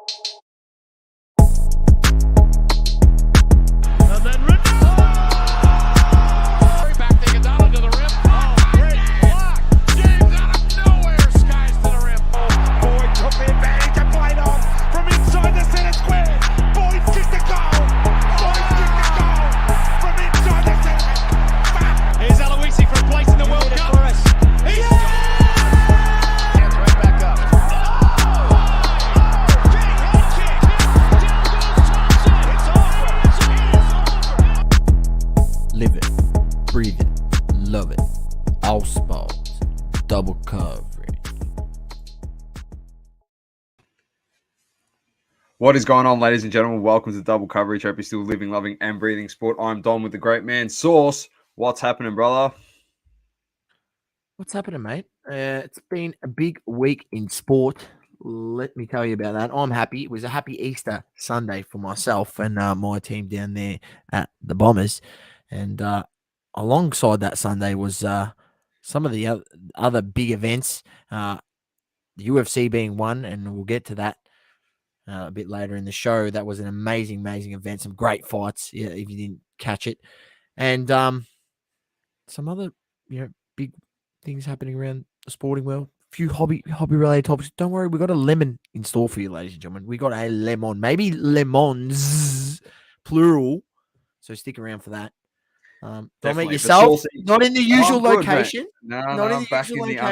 And then back they get down to the rim. Oh, great block. James out of nowhere skies to the rim. Oh, Boyd took the advantage and played on from inside the center square. Boyd kicked the goal. Boyd kicked the goal from inside the center. Here's Aloisi for a place in the World Cup. He's hands right back up. Live it, breathe it, love it. All sports, double coverage. What is going on, ladies and gentlemen? Welcome to Double Coverage. Hope you're still living, loving, and breathing sport. I'm Don with the great man, Sauce. What's happening, brother? What's happening, mate? It's been a big week in sport. Let me tell you about that. I'm happy. It was a happy Easter Sunday for myself and my team down there at the Bombers. And alongside that Sunday was some of the other big events, the UFC being one, and we'll get to that a bit later in the show. That was an amazing, amazing event. Some great fights, yeah, if you didn't catch it. And some other, big things happening around the sporting world. A few hobby-related topics. Don't worry, we got a lemon in store for you, ladies and gentlemen. We got a lemon, maybe lemons, plural. So stick around for that. Don't Definitely, make but yourself Saucy- not in the usual I'm good, mate. location. No, Not in I'm the back in usual the location.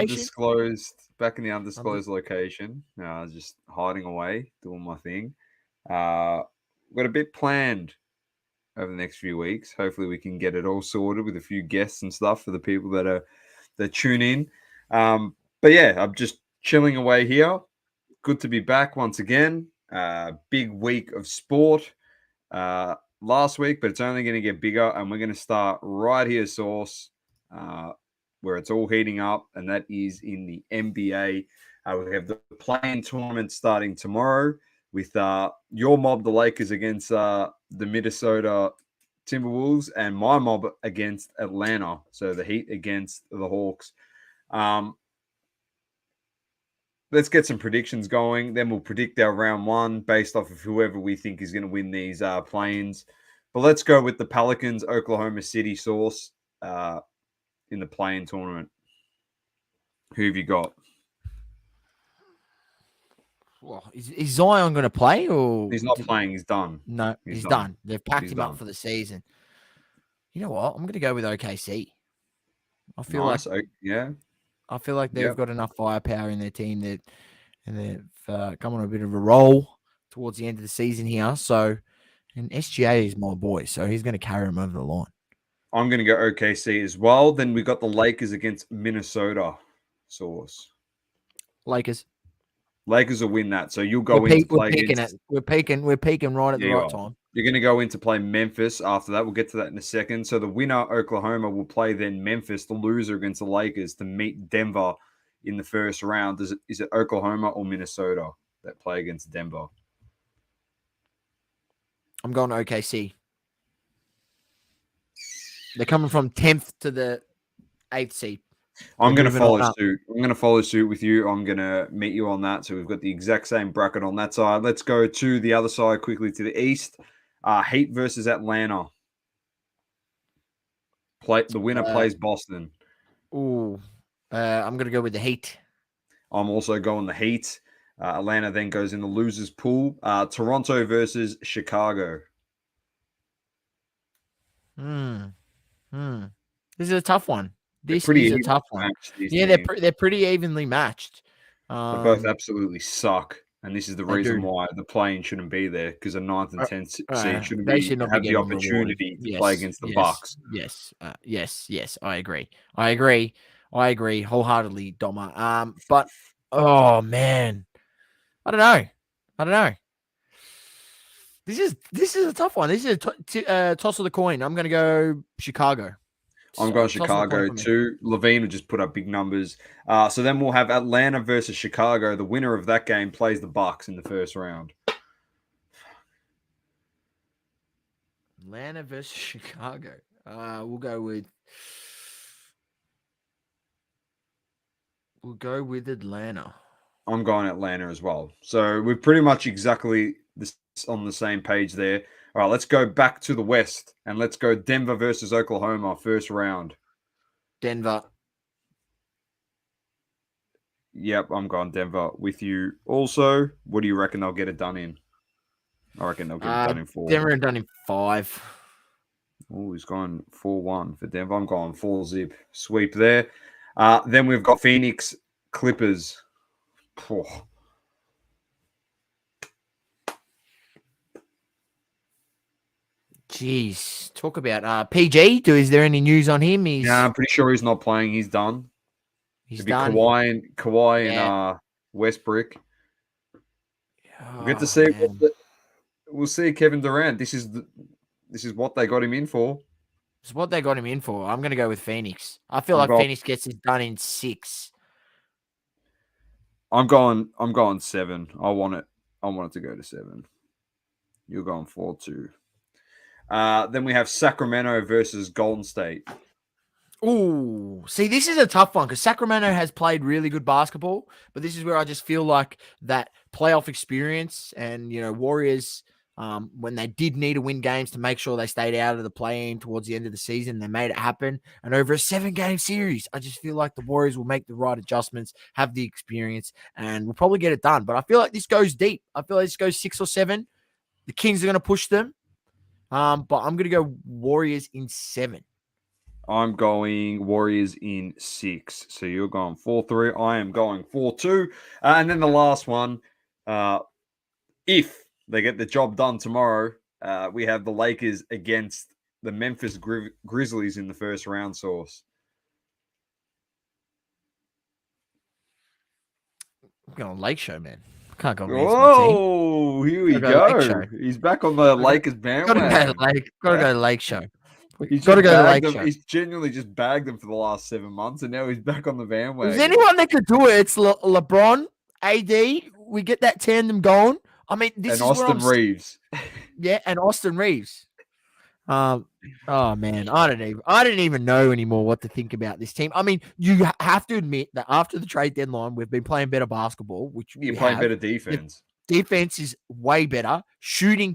undisclosed location. Just hiding away, doing my thing. We've got a bit planned over the next few weeks. Hopefully, we can get it all sorted with a few guests and stuff for the people that tune in. But yeah, I'm just chilling away here. Good to be back once again. Big week of sport last week, but it's only going to get bigger, and we're going to start right here, Sauce, where it's all heating up, and that is in the NBA. We have the play-in tournament starting tomorrow with your mob, the Lakers, against the Minnesota Timberwolves, and my mob against Atlanta. So the Heat against the Hawks. Let's get some predictions going. Then we'll predict our round one based off of whoever we think is going to win these play-ins. But let's go with the Pelicans, Oklahoma City Sauce in the play-in tournament. Who have you got? Well, is Zion going to play or He's not playing. He's done. No, he's done. They've packed him up for the season. You know what? I'm going to go with OKC. I feel like I feel like they've got enough firepower in their team and they've come on a bit of a roll towards the end of the season here. So, and SGA is my boy, so he's going to carry him over the line. I'm going to go OKC as well. Then we got the Lakers against Minnesota. Sauce. Lakers will win that. So you'll go into play against... We're peaking right at the right time. You're going to go in to play Memphis after that. We'll get to that in a second. So the winner, Oklahoma, will play then Memphis, the loser against the Lakers, to meet Denver in the first round. Is it Oklahoma or Minnesota that play against Denver? I'm going to OKC. They're coming from 10th to the 8th seed. I'm going to follow suit. I'm going to follow suit with you. I'm going to meet you on that. So we've got the exact same bracket on that side. Let's go to the other side quickly to the east. Heat versus Atlanta. The winner plays Boston. I'm going to go with the Heat. I'm also going the Heat. Atlanta then goes in the losers pool. Toronto versus Chicago. This is a tough one. This is a tough one. Yeah, they're pretty evenly matched. They both absolutely suck. And this is the reason why the play-in shouldn't be there, because a 9th and 10th seed shouldn't have the opportunity to play against the Bucks. Yes. I agree wholeheartedly, Doma. But oh man, I don't know. This is a tough one. This is a toss of the coin. I'm going to go Chicago. I'm going Chicago too. Levine will just put up big numbers. So then we'll have Atlanta versus Chicago. The winner of that game plays the Bucks in the first round. Atlanta versus Chicago. We'll go with Atlanta. I'm going Atlanta as well. So we're pretty much exactly on the same page there. All right, let's go back to the West and let's go Denver versus Oklahoma, first round. Denver. Yep, I'm going Denver with you. Also, what do you reckon they'll get it done in? I reckon they'll get it done in 4. Denver done in 5. Oh, he's gone 4-1 for Denver. I'm going 4-zip sweep there. Then we've got Phoenix Clippers. Oh. Jeez, talk about PG. Is there any news on him? Yeah, I'm pretty sure he's not playing. He's done. He's It'd be done. Kawhi Yeah. and Westbrook. We'll get to Oh, see. man. We'll see Kevin Durant. This is what they got him in for. It's what they got him in for. I'm going to go with Phoenix. I feel like Phoenix gets it done in 6. I'm going 7. I want it to go to 7. You're going 4-2. Then we have Sacramento versus Golden State. Ooh, see, this is a tough one because Sacramento has played really good basketball, but this is where I just feel like that playoff experience and, Warriors, when they did need to win games to make sure they stayed out of the play-in towards the end of the season, they made it happen. And over a 7-game series, I just feel like the Warriors will make the right adjustments, have the experience, and will probably get it done. But I feel like this goes deep. I feel like this goes 6 or 7. The Kings are going to push them, but I'm going to go Warriors in 7. I'm going Warriors in 6. So you're going 4-3. I am going 4-2. And then the last one, if they get the job done tomorrow, we have the Lakers against the Memphis Grizzlies in the first round, Source. I'm going Lake Show, man. Can't go against my team. Oh, here we go. He's back on the Lakers bandwagon. Gotta go to Lake Show. He's got to go to Lake Show. He's genuinely just bagged them for the last 7 months, and now he's back on the bandwagon. If there's anyone that could do it, it's LeBron, AD. We get that tandem going. I mean, this and is Austin Reeves. Yeah, and Austin Reeves. Oh man, I didn't even know anymore what to think about this team. I mean, you have to admit that after the trade deadline, we've been playing better basketball, which you're playing better defense. The defense is way better.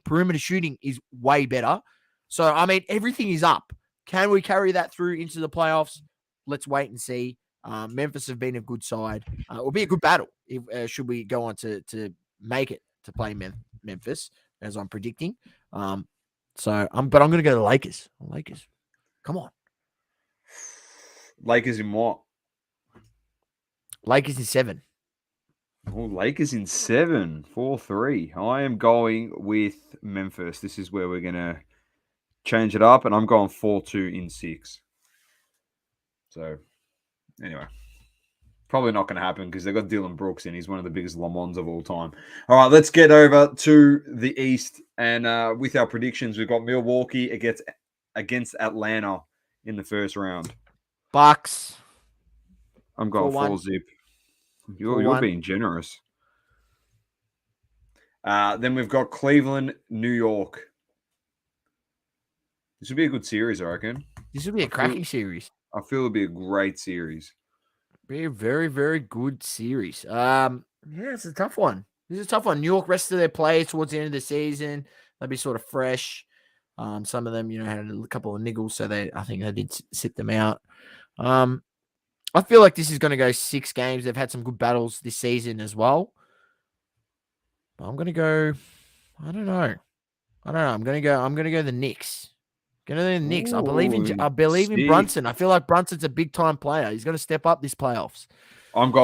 Perimeter shooting is way better. So, I mean, everything is up. Can we carry that through into the playoffs? Let's wait and see. Memphis have been a good side. It will be a good battle should we go on to make it to play Memphis, as I'm predicting. But I'm going to go to Lakers. Lakers. Come on. Lakers in what? Lakers in 7. Oh, Lakers in 7. 4-3. I am going with Memphis. This is where we're going to change it up, and I'm going 4-2 in 6. So, anyway, probably not going to happen because they've got Dylan Brooks in. He's one of the biggest Lamons of all time. All right, let's get over to the East, and with our predictions, we've got Milwaukee against Atlanta in the first round. Bucks. I'm going 4-zip. You're being generous. Then we've got Cleveland, New York. This would be a good series, I reckon. This would be a cracking series. I feel it'll be a great series. Be a very, very good series. Yeah, it's a tough one. This is a tough one. New York rested their players towards the end of the season. They'll be sort of fresh. Some of them, had a couple of niggles, so I think they did sit them out. I feel like this is going to go 6 games. They've had some good battles this season as well. But I'm going to go. I don't know. I'm going to go the Knicks. Going to the Knicks. I believe in Brunson. I feel like Brunson's a big time player. He's going to step up this playoffs. I'm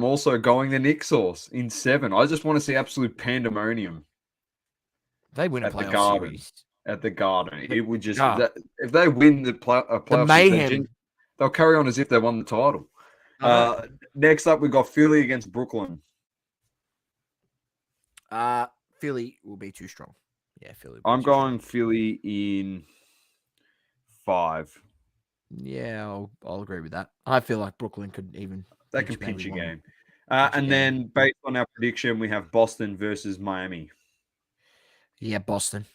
also going the Knicks Source in 7. I just want to see absolute pandemonium. They win a playoff series. At the Garden. It would just if they win the playoff the mayhem. They'll carry on as if they won the title. Next up, we've got Philly against Brooklyn. Philly will be too strong. Yeah, Philly. I'm going Philly in 5. Yeah, I'll agree with that. I feel like Brooklyn could even. They can pinch a game. Then, based on our prediction, we have Boston versus Miami. Yeah, Boston.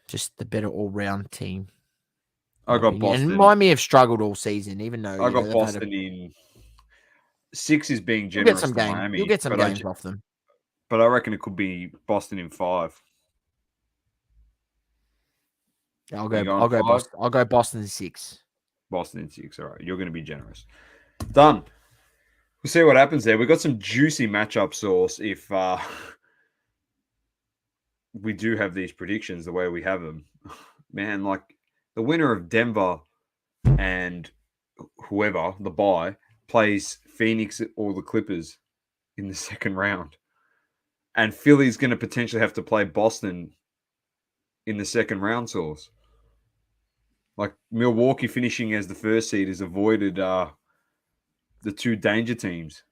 Just the better all-round team. I got Boston. And Miami have struggled all season, even though I got Boston in 6 is being You'll get generous some to games. Miami. You'll get some but games off them. But I reckon it could be Boston in 5. Yeah, You going 5? Boston. I'll go Boston in 6. Boston in 6. All right. You're going to be generous. Done. We'll see what happens there. We've got some juicy matchup source if we do have these predictions the way we have them. Man, like the winner of Denver and whoever, the bye, plays Phoenix or the Clippers in the second round. And Philly's going to potentially have to play Boston in the second round, source. Like Milwaukee finishing as the first seed has avoided the 2 danger teams.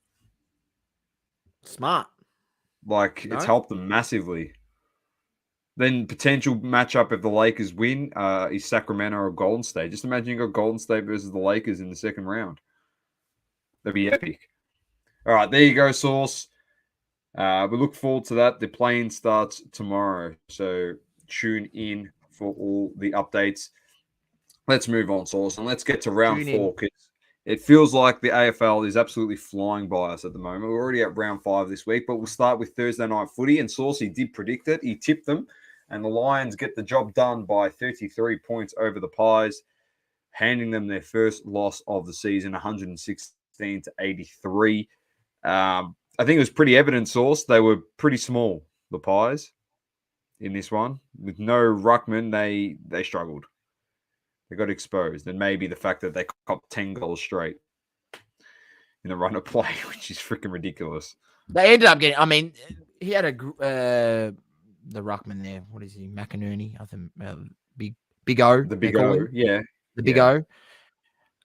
Smart. Like No? it's helped them massively. Then potential matchup if the Lakers win is Sacramento or Golden State. Just imagine you got Golden State versus the Lakers in the second round. That'd be epic. All right, there you go, Source. We look forward to that. The play-in starts tomorrow, so tune in for all the updates. Let's move on, Source, and let's get to round 4 because it feels like the AFL is absolutely flying by us at the moment. We're already at round 5 this week, but we'll start with Thursday night footy. And Source, he did predict it. He tipped them, and the Lions get the job done by 33 points over the Pies, handing them their first loss of the season, 116 to 83. I think it was pretty evident, Source. They were pretty small, the Pies, in this one. With no ruckman, they struggled. They got exposed. And maybe the fact that they copped 10 goals straight in the run of play, which is freaking ridiculous. They ended up getting, I mean, he had the ruckman there. What is he? McInerney, I think. Big O. The Big O, yeah. The Big O.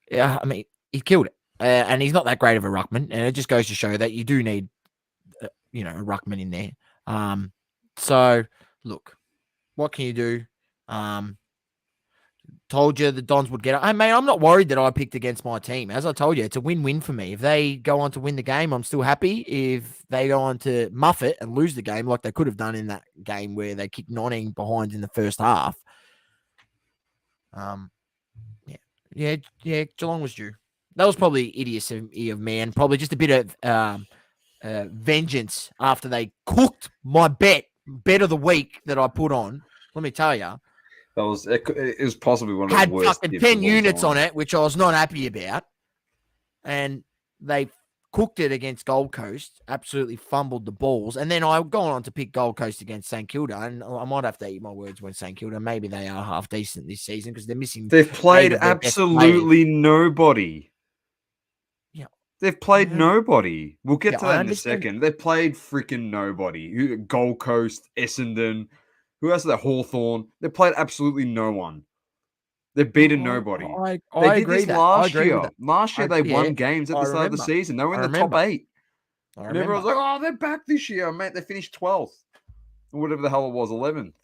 Yeah, I mean, he killed it. And he's not that great of a ruckman. And it just goes to show that you do need, a ruckman in there. So, look, what can you do? Told you the Dons would get it. Hey, mate, I'm not worried that I picked against my team. As I told you, it's a win-win for me. If they go on to win the game, I'm still happy. If they go on to muff it and lose the game like they could have done in that game where they kicked 19 behind in the first half. Yeah, Geelong was due. That was probably idiocy of me and probably just a bit of vengeance after they cooked my bet of the week that I put on. Let me tell you. It was possibly one of the had worst. Had fucking 10 units on it, which I was not happy about. And they cooked it against Gold Coast, absolutely fumbled the balls. And then I've gone on to pick Gold Coast against St Kilda. And I might have to eat my words when St Kilda, maybe they are half decent this season because they're missing. They've played absolutely nobody. Yeah. They've played nobody. We'll get to that in a second. They've played freaking nobody. Gold Coast, Essendon. Who else is that? Hawthorn. They played absolutely no one. They've beaten nobody. I agree this that. last I agree year. with that. Last year they won games at the start of the season. They were in the top 8. And everyone was like, oh, they're back this year, mate. They finished 12th. Or whatever the hell it was, 11th.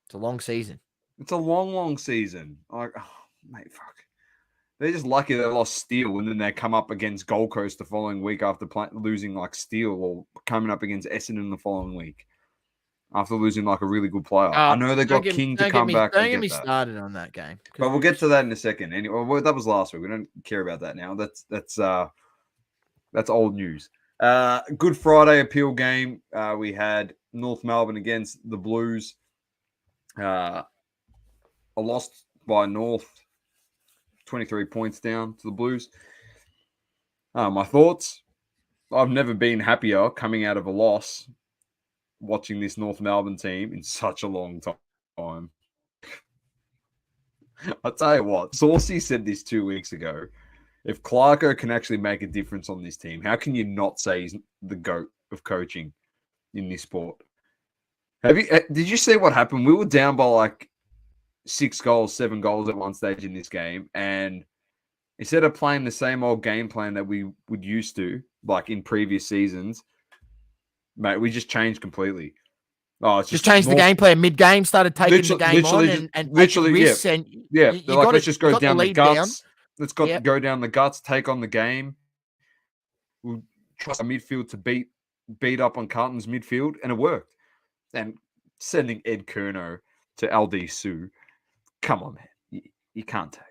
It's a long season. It's a long, long season. Like, oh, mate, fuck. They're just lucky they lost Steele, and then they come up against Gold Coast the following week after losing like Steele, or coming up against Essendon the following week after losing like a really good player. I know they got King to come back. Don't get me started on that game. But we'll get to that in a second. Anyway, well, that was last week. We don't care about that now. That's old news. Good Friday appeal game. We had North Melbourne against the Blues. A loss by North. 23 points down to the Blues. My thoughts, I've never been happier coming out of a loss watching this North Melbourne team in such a long time. I'll tell you what, Saucy said this 2 weeks ago. If Clarko can actually make a difference on this team, how can you not say he's the GOAT of coaching in this sport? Did you see what happened? We were down by like 6 goals, 7 goals at one stage in this game. And instead of playing the same old game plan that we would used to, like in previous seasons, mate, we just changed completely. Oh, it's just changed the game plan mid-game, started taking the game on and taking risks. Yeah. And they're like, let's just go down the guts. Let's go down the guts, take on the game. We'll trust our midfield to beat up on Carlton's midfield, and it worked. And sending Ed Curnow to LD Sue, come on, man. You can't take.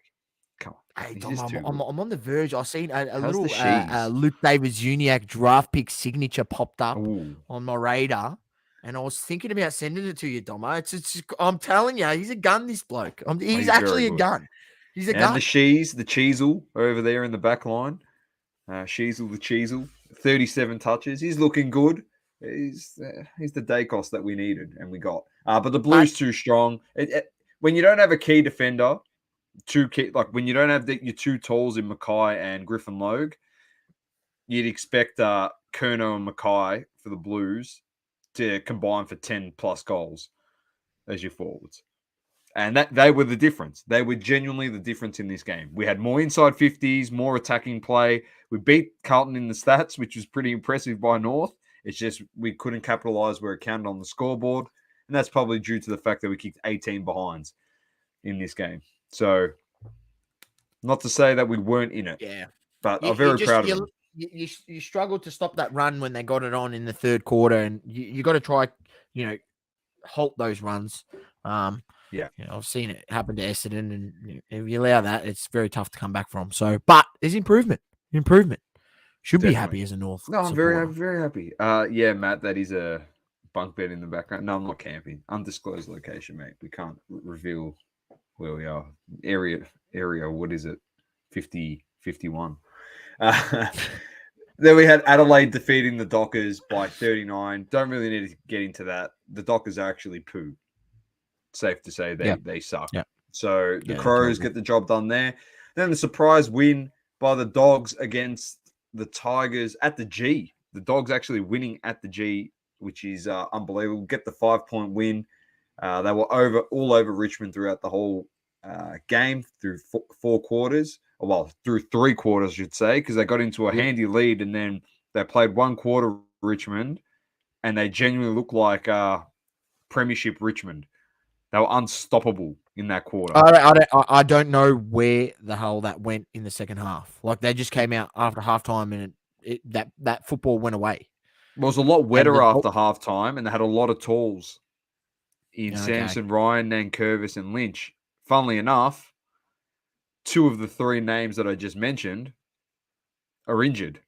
Come on. Hey, He's Dom, just too good. I'm on the verge. I've seen a How's little the Shees? Luke Davis-Uniacke draft pick signature popped up Ooh, on my radar, and I was thinking about sending it to you, Domo. I'm telling you, he's a gun, this bloke. He's he's very actually a good. gun. He's a And the gun. Shees, the Cheezel over there in the back line. Sheezel the Cheezel, 37 touches. He's looking good. He's the Dacos that we needed and we got. But the Blues too strong. When you don't have a key defender, when you don't have your two talls in Mackay and Griffin Logue, you'd expect Curnow and Mackay for the Blues to combine for 10 plus goals as your forwards. And that they were the difference. They were genuinely the difference in this game. We had more inside 50s, more attacking play. We beat Carlton in the stats, which was pretty impressive by North. It's just we couldn't capitalize where it counted on the scoreboard. And that's probably due to the fact that we kicked 18 behinds in this game. So, not to say that we weren't in it. Yeah. But I'm very proud of them. You struggled to stop that run when they got it on in the third quarter, and you got to try, halt those runs. Yeah. I've seen it happen to Essendon, and if you allow that, it's very tough to come back from. So, but there's improvement. Should be happy as a North. No, I'm supporter. very happy. Yeah, Matt, that is a bunk bed in the background. No, I'm not camping. Undisclosed location, mate. We can't reveal where we are. Area. What is it? 51. Then we had Adelaide defeating the Dockers by 39. Don't really need to get into that. The Dockers are actually poo. Safe to say they suck. Yeah. So the Crows get the job done there. Then the surprise win by the Dogs against the Tigers at the G. The Dogs actually winning at the G, which is unbelievable. Get the 5-point win. They were all over Richmond throughout the whole game through 4 quarters. Well, through 3 quarters, I should say, because they got into a handy lead and then they played 1 quarter Richmond and they genuinely looked like Premiership Richmond. They were unstoppable in that quarter. I don't know where the hell that went in the second half. Like they just came out after halftime and that football went away. It was a lot wetter after halftime, and they had a lot of tools in Samson, Ryan, Nankervis, and Lynch. Funnily enough, 2 of the 3 names that I just mentioned are injured.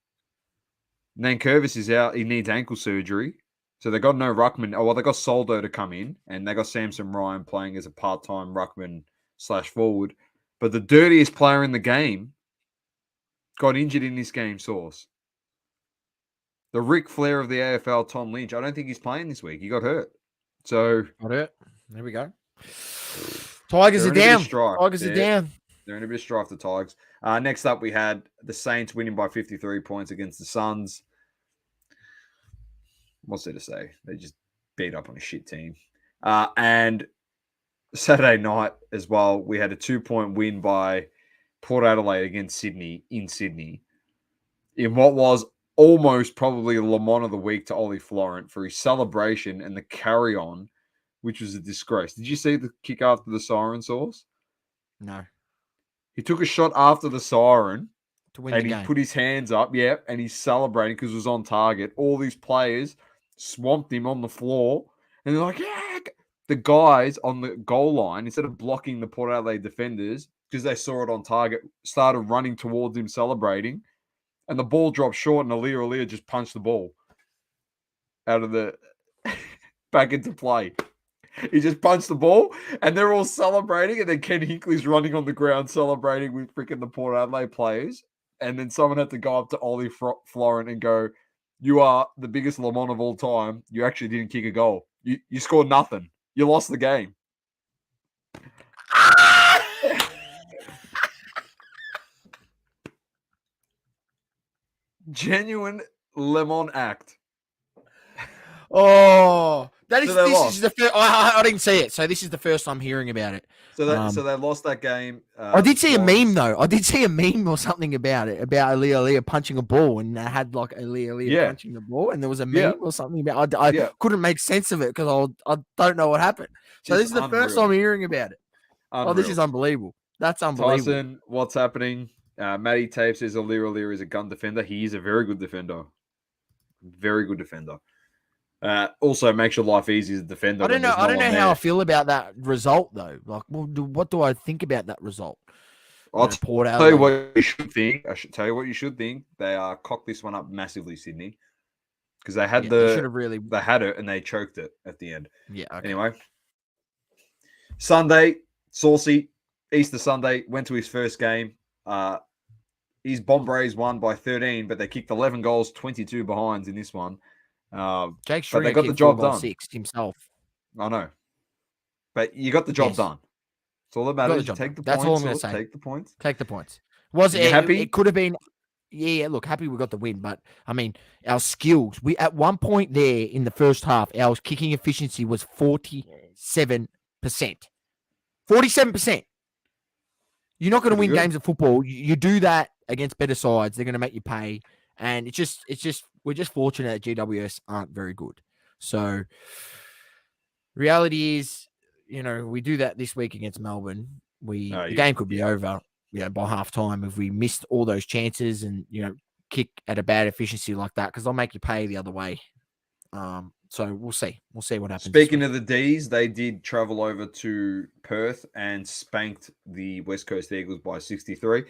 Nankervis is out. He needs ankle surgery. So they got no ruckman. Oh, well, they got Soldo to come in, and they got Samson Ryan playing as a part-time ruckman / forward. But the dirtiest player in the game got injured in this game, Source. The Ric Flair of the AFL, Tom Lynch. I don't think he's playing this week. He got hurt. So got hurt. There we go. Tigers are down. Tigers are down. They're in a bit of strife, the Tigers. Next up, we had the Saints winning by 53 points against the Suns. What's there to say? They just beat up on a shit team. And Saturday night as well, we had a 2-point win by Port Adelaide against Sydney in Sydney. In what was almost probably a Le Mans of the week to Ollie Florent for his celebration and the carry-on, which was a disgrace. Did you see the kick after the siren, Source? No. He took a shot after the siren to win the game. He put his hands up, and he's celebrating because it was on target. All these players swamped him on the floor, and they're like, yeah. The guys on the goal line, instead of blocking the Port Adelaide defenders, because they saw it on target, started running towards him celebrating, and the ball dropped short, and Alia just punched the ball out of the back into play. He just punched the ball, and they're all celebrating, and then Ken Hinkley's running on the ground celebrating with freaking the Port Adelaide players, and then someone had to go up to Ollie Florent and go, you are the biggest Le Mans of all time. You actually didn't kick a goal. You scored nothing. You lost the game. Genuine Le Mans act. Oh, this So is the first. I didn't see it, so this is the first I'm hearing about it. So they lost that game. I did see a meme though. I did see a meme or something about it, about Alia punching a ball, and they had like Alia punching the ball, and there was a meme or something about. I couldn't make sense of it because I don't know what happened. So this is the first time I'm hearing about it. Unreal. Oh, this is unbelievable. That's unbelievable. Tyson, what's happening? Matty Tape says Alia is a gun defender. He is a very good defender. Very good defender. Also makes your life easy as a defender. I don't know how I feel about that result though. Like, what do I think about that result? I'll Port tell you Adelaide. what you should think. I should tell you what you should think. They cocked this one up massively, Sydney, because they had They should have really. they had it and they choked it at the end. Yeah. Okay. Anyway, Sunday, Saucy, Easter Sunday, went to his first game. His Bombrays won by 13, but they kicked 11 goals, 22 behinds in this one. Jake but they Stringer got the kicked job 4 goals, done. 6 himself. I know. But you got the job Yes. done. It's all that Got the matters. You job take done. the That's points. all I'm gonna say. Take the points. Take the points. Was Are you it happy? It could have been. Yeah, look, happy we got the win, but I mean, our skills. We at one point there in the first half, our kicking efficiency was 47%. 47%. You're not going to Pretty win good. games of football. You do that against better sides. They're going to make you pay, and it's just we're just fortunate that GWS aren't very good. So, reality is, we do that this week against Melbourne. The game could be over, by half time if we missed all those chances and kick at a bad efficiency like that, because they'll make you pay the other way. So we'll see. We'll see what happens. Speaking of the D's, they did travel over to Perth and spanked the West Coast Eagles by 63. A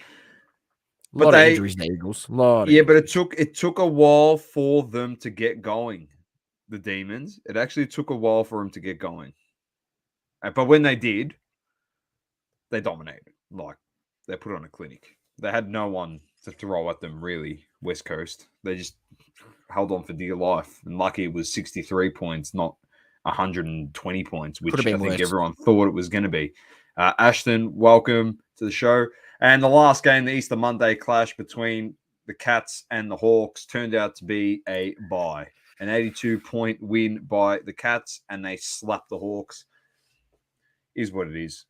lot of injuries, the Eagles. But it took a while for them to get going. The Demons. It actually took a while for them to get going. But when they did, they dominated. Like, they put on a clinic. They had no one to throw at them, really, West Coast. They just held on for dear life. And lucky it was 63 points, not 120 points, which I think everyone thought it was going to be. Ashton, welcome to the show. And the last game, the Easter Monday clash between the Cats and the Hawks, turned out to be a bye. An 82-point win by the Cats, and they slapped the Hawks. Is what it is.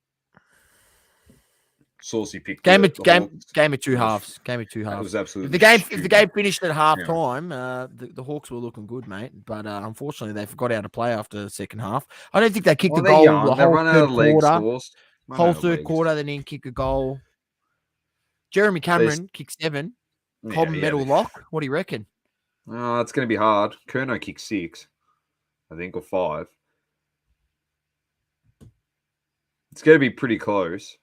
Saucy picked game of two halves. Game of two halves. It was absolutely if the game finished at half time, the Hawks were looking good, mate. But unfortunately, they forgot how to play after the second half. I don't think they kicked a goal the whole third quarter. Whole third quarter, they didn't kick a goal. Jeremy Cameron kicked 7. Cobb medal lock. What do you reckon? Oh, it's going to be hard. Curnow kicked 6, I think, or 5. It's going to be pretty close.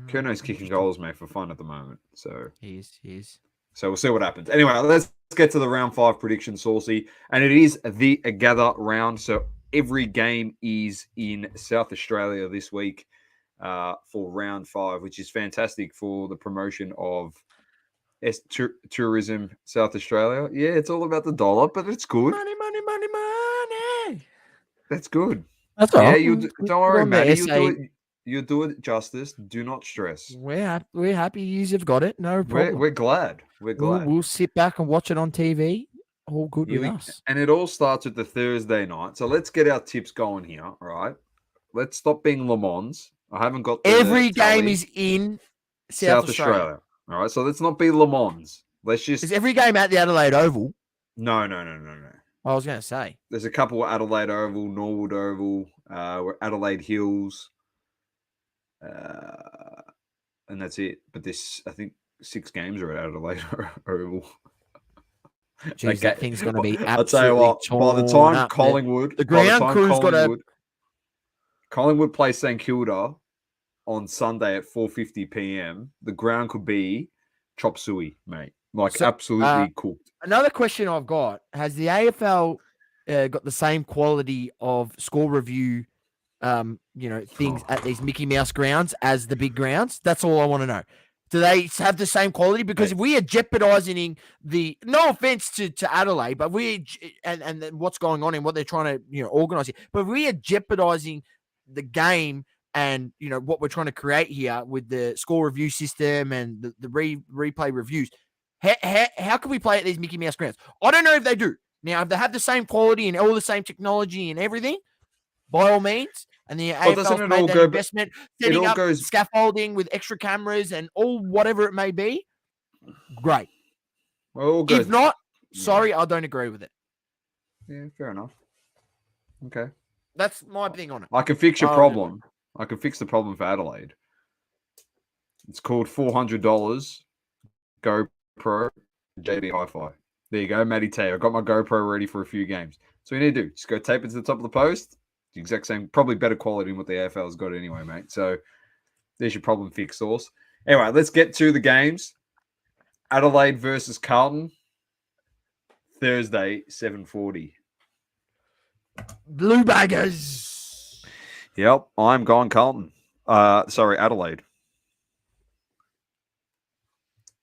Curnow's kicking goals, mate, for fun at the moment. So he is. So we'll see what happens. Anyway, let's get to the round 5 prediction, Saucy. And it is the gather round. So every game is in South Australia this week for round 5, which is fantastic for the promotion of tourism South Australia. Yeah, it's all about the dollar, but it's good. Money. That's good. That's all right. Don't worry, Matty. You'll do it justice. Do not stress. We're happy you've got it. No problem. We're glad. We'll sit back and watch it on TV. All good with us. And it all starts with the Thursday night. So let's get our tips going here. All right. Let's stop being Le Mans. I haven't got every game is in South Australia. All right. So let's not be Le Mans. Is every game at the Adelaide Oval? No. I was going to say. There's a couple at Adelaide Oval, Norwood Oval, Adelaide Hills. And that's it. But I think 6 games are at Adelaide Oval. Jeez, that thing's going to be absolutely I'll tell you what, by the time Collingwood... The ground crew's got to... Collingwood plays St Kilda on Sunday at 4:50 p.m. The ground could be chop suey, mate. Absolutely cooked. Another question I've got. Has the AFL got the same quality of score review things at these Mickey Mouse grounds as the big grounds? That's all I want to know. Do they have the same quality? Because if we are jeopardizing no offense to Adelaide, but and what's going on and what they're trying to organize here, but we are jeopardizing the game and what we're trying to create here with the score review system and the replay reviews. How can we play at these Mickey Mouse grounds? I don't know if they do. Now, if they have the same quality and all the same technology and everything, by all means, and the AFL's made that investment, setting up scaffolding with extra cameras and all whatever it may be, great. If not, sorry, I don't agree with it. Yeah, fair enough. Okay. That's my thing on it. I can fix your problem. I can fix the problem for Adelaide. It's called $400 GoPro JB Hi-Fi. There you go, Matty Tay. I got my GoPro ready for a few games. So you need to do, just go tape it to the top of the post. The exact same, probably better quality than what the AFL's got anyway, mate. So There's your problem fix sauce. Anyway, let's get to the games. Adelaide versus Carlton. Thursday, 7:40. Blue Baggers. Yep, I'm going Carlton. Adelaide.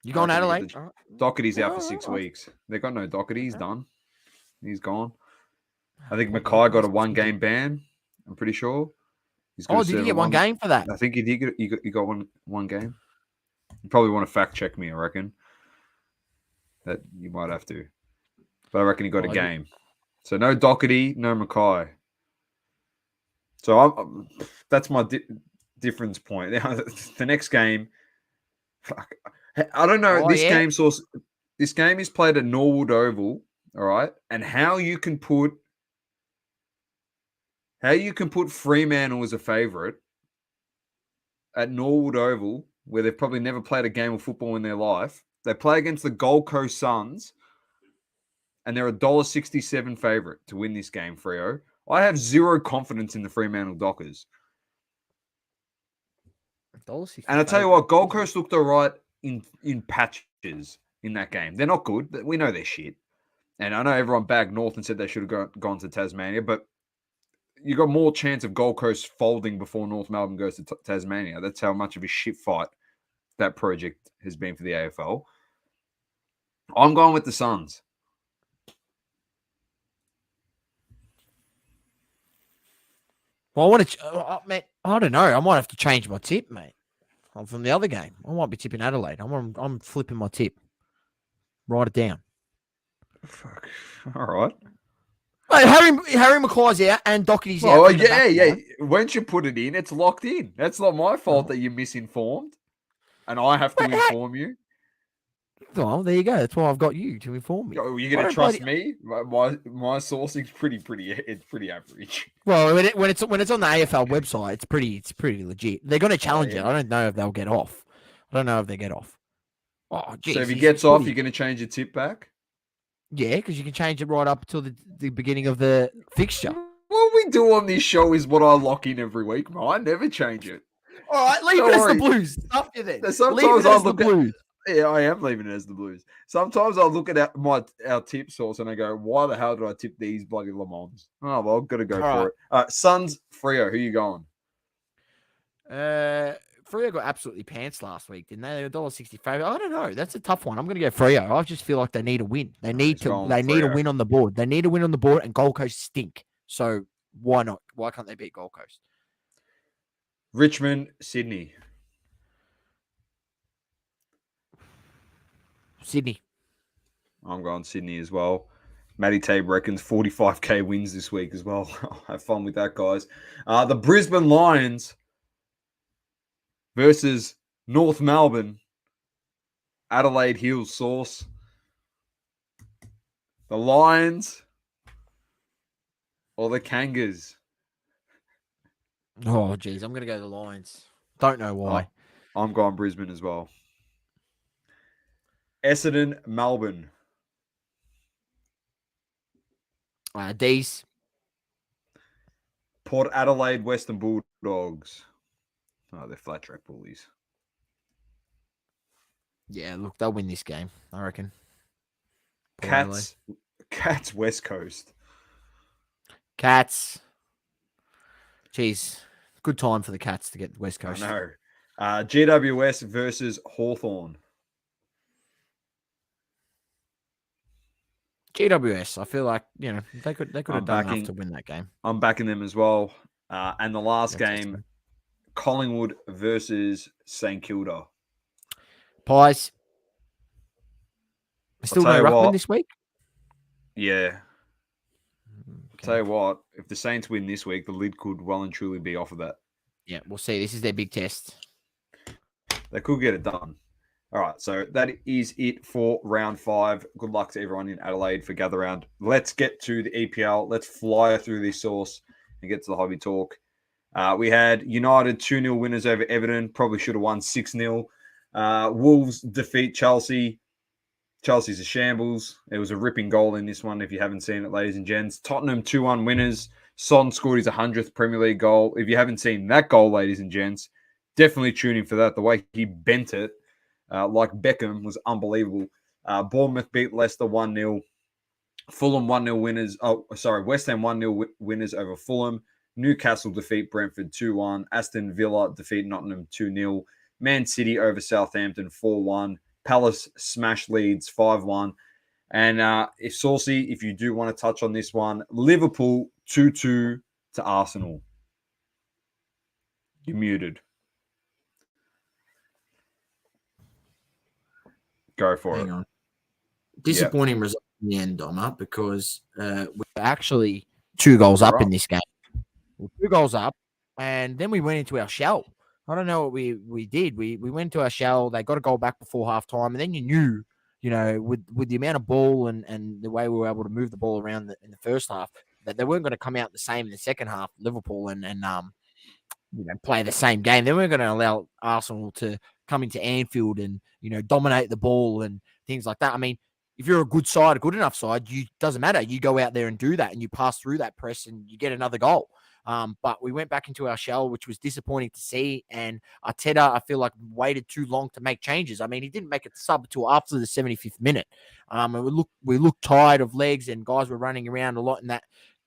You going Adelaide? Doherty's out for 6 weeks. They got no Doherty. He's done. He's gone. I think Mackay got a 1-game ban. I'm pretty sure. Did he get one game for that? I think he did. He got one game. You probably want to fact check me. I reckon that you might have to, but I reckon he got a game. So no Doherty, no Mackay. So that's my difference point. The next game, I don't know. This game is played at Norwood Oval, all right, and how you can put Fremantle as a favourite at Norwood Oval, where they've probably never played a game of football in their life. They play against the Gold Coast Suns, and they're $1.67 favourite to win this game, Freo. I have zero confidence in the Fremantle Dockers. And I tell you what, Gold Coast looked all right in patches in that game. They're not good. We know they're shit. And I know everyone bagged North and said they should have gone to Tasmania, but you got more chance of Gold Coast folding before North Melbourne goes to Tasmania. That's how much of a shit fight that project has been for the AFL. I'm going with the Suns. Well, I want to, mate. I don't know. I might have to change my tip, mate. From the other game, I might be tipping Adelaide. I'm flipping my tip. Write it down. Fuck. All right. Hey, Harry Mackay's out and Doherty's out. Oh, yeah. Once you put it in, it's locked in. That's not my fault that you're misinformed. And I have to inform you. Well, there you go. That's why I've got you to inform me. You're going to trust me? My sourcing's pretty average. Well, when it's on the AFL website, it's pretty legit. They're going to challenge it. I don't know if they'll get off. I don't know if they get off. Oh, geez, so if he gets off, you're going to change your tip back? Yeah, because you can change it right up till the beginning of the fixture. What we do on this show is what I lock in every week, man. I never change it. All right, leave it as the Blues. Stuff you then. Sometimes I look at the Blues. Yeah, I am leaving it as the Blues. Sometimes I look at our tip source and I go, why the hell did I tip these bloody Le Mans? Oh, well, I've got to go for it. Suns, Freo, who you going? Freo got absolutely pants last week, didn't they? They were $1.60 favourite. I don't know. That's a tough one. I'm going to go Freo. I just feel like they need a win. They need a win on the board. They need a win on the board, and Gold Coast stink. So why not? Why can't they beat Gold Coast? Richmond, Sydney. Sydney. I'm going Sydney as well. Matty Tabe reckons 45k wins this week as well. Have fun with that, guys. The Brisbane Lions versus North Melbourne. Adelaide Hills sauce. The Lions or the Kangas? Oh, geez. I'm going to go the Lions. Don't know why. I'm going Brisbane as well. Essendon, Melbourne. D's. Port Adelaide, Western Bulldogs. Oh, they're flat track bullies. Yeah, look, they'll win this game, I reckon. Cats, West Coast. Cats. Jeez, good time for the Cats to get West Coast. I know. GWS versus Hawthorn. GWS, I feel like, they could have done enough to win that game. I'm backing them as well. And the last game, Collingwood versus St Kilda. Pies. Still no ruckman this week? Yeah. I'll tell you what, if the Saints win this week, the lid could well and truly be off of that. Yeah, we'll see. This is their big test. They could get it done. All right, so that is it for round 5. Good luck to everyone in Adelaide for gather round. Let's get to the EPL. Let's fly through this source and get to the hobby talk. We had United 2-0 winners over Everton. Probably should have won 6-0. Wolves defeat Chelsea. Chelsea's a shambles. There was a ripping goal in this one if you haven't seen it, ladies and gents. Tottenham 2-1 winners. Son scored his 100th Premier League goal. If you haven't seen that goal, ladies and gents, definitely tune in for that. The way he bent it, like Beckham, was unbelievable. Bournemouth beat Leicester 1-0. Fulham 1-0 winners. West Ham 1-0 winners over Fulham. Newcastle defeat Brentford 2-1. Aston Villa defeat Nottingham 2-0. Man City over Southampton 4-1. Palace smash Leeds 5-1. And if Saucy, if you do want to touch on this one, Liverpool 2-2 to Arsenal. You're muted. Go for Hang it. on. Disappointing result in the end, Doma, because we're actually 2 goals up in this game. We're 2 goals up, and then we went into our shell. I don't know what we did. We went to our shell. They got a goal back before halftime, and then you knew, with the amount of ball and the way we were able to move the ball around in the first half, that they weren't going to come out the same in the second half. Liverpool and play the same game. They weren't going to allow Arsenal to come into Anfield and dominate the ball and things like that. I mean, if you're a good side, a good enough side, doesn't matter. You go out there and do that, and you pass through that press, and you get another goal. But we went back into our shell, which was disappointing to see. And Arteta, I feel like, waited too long to make changes. I mean, he didn't make a sub until after the 75th minute. And we looked tired of legs, and guys were running around a lot in that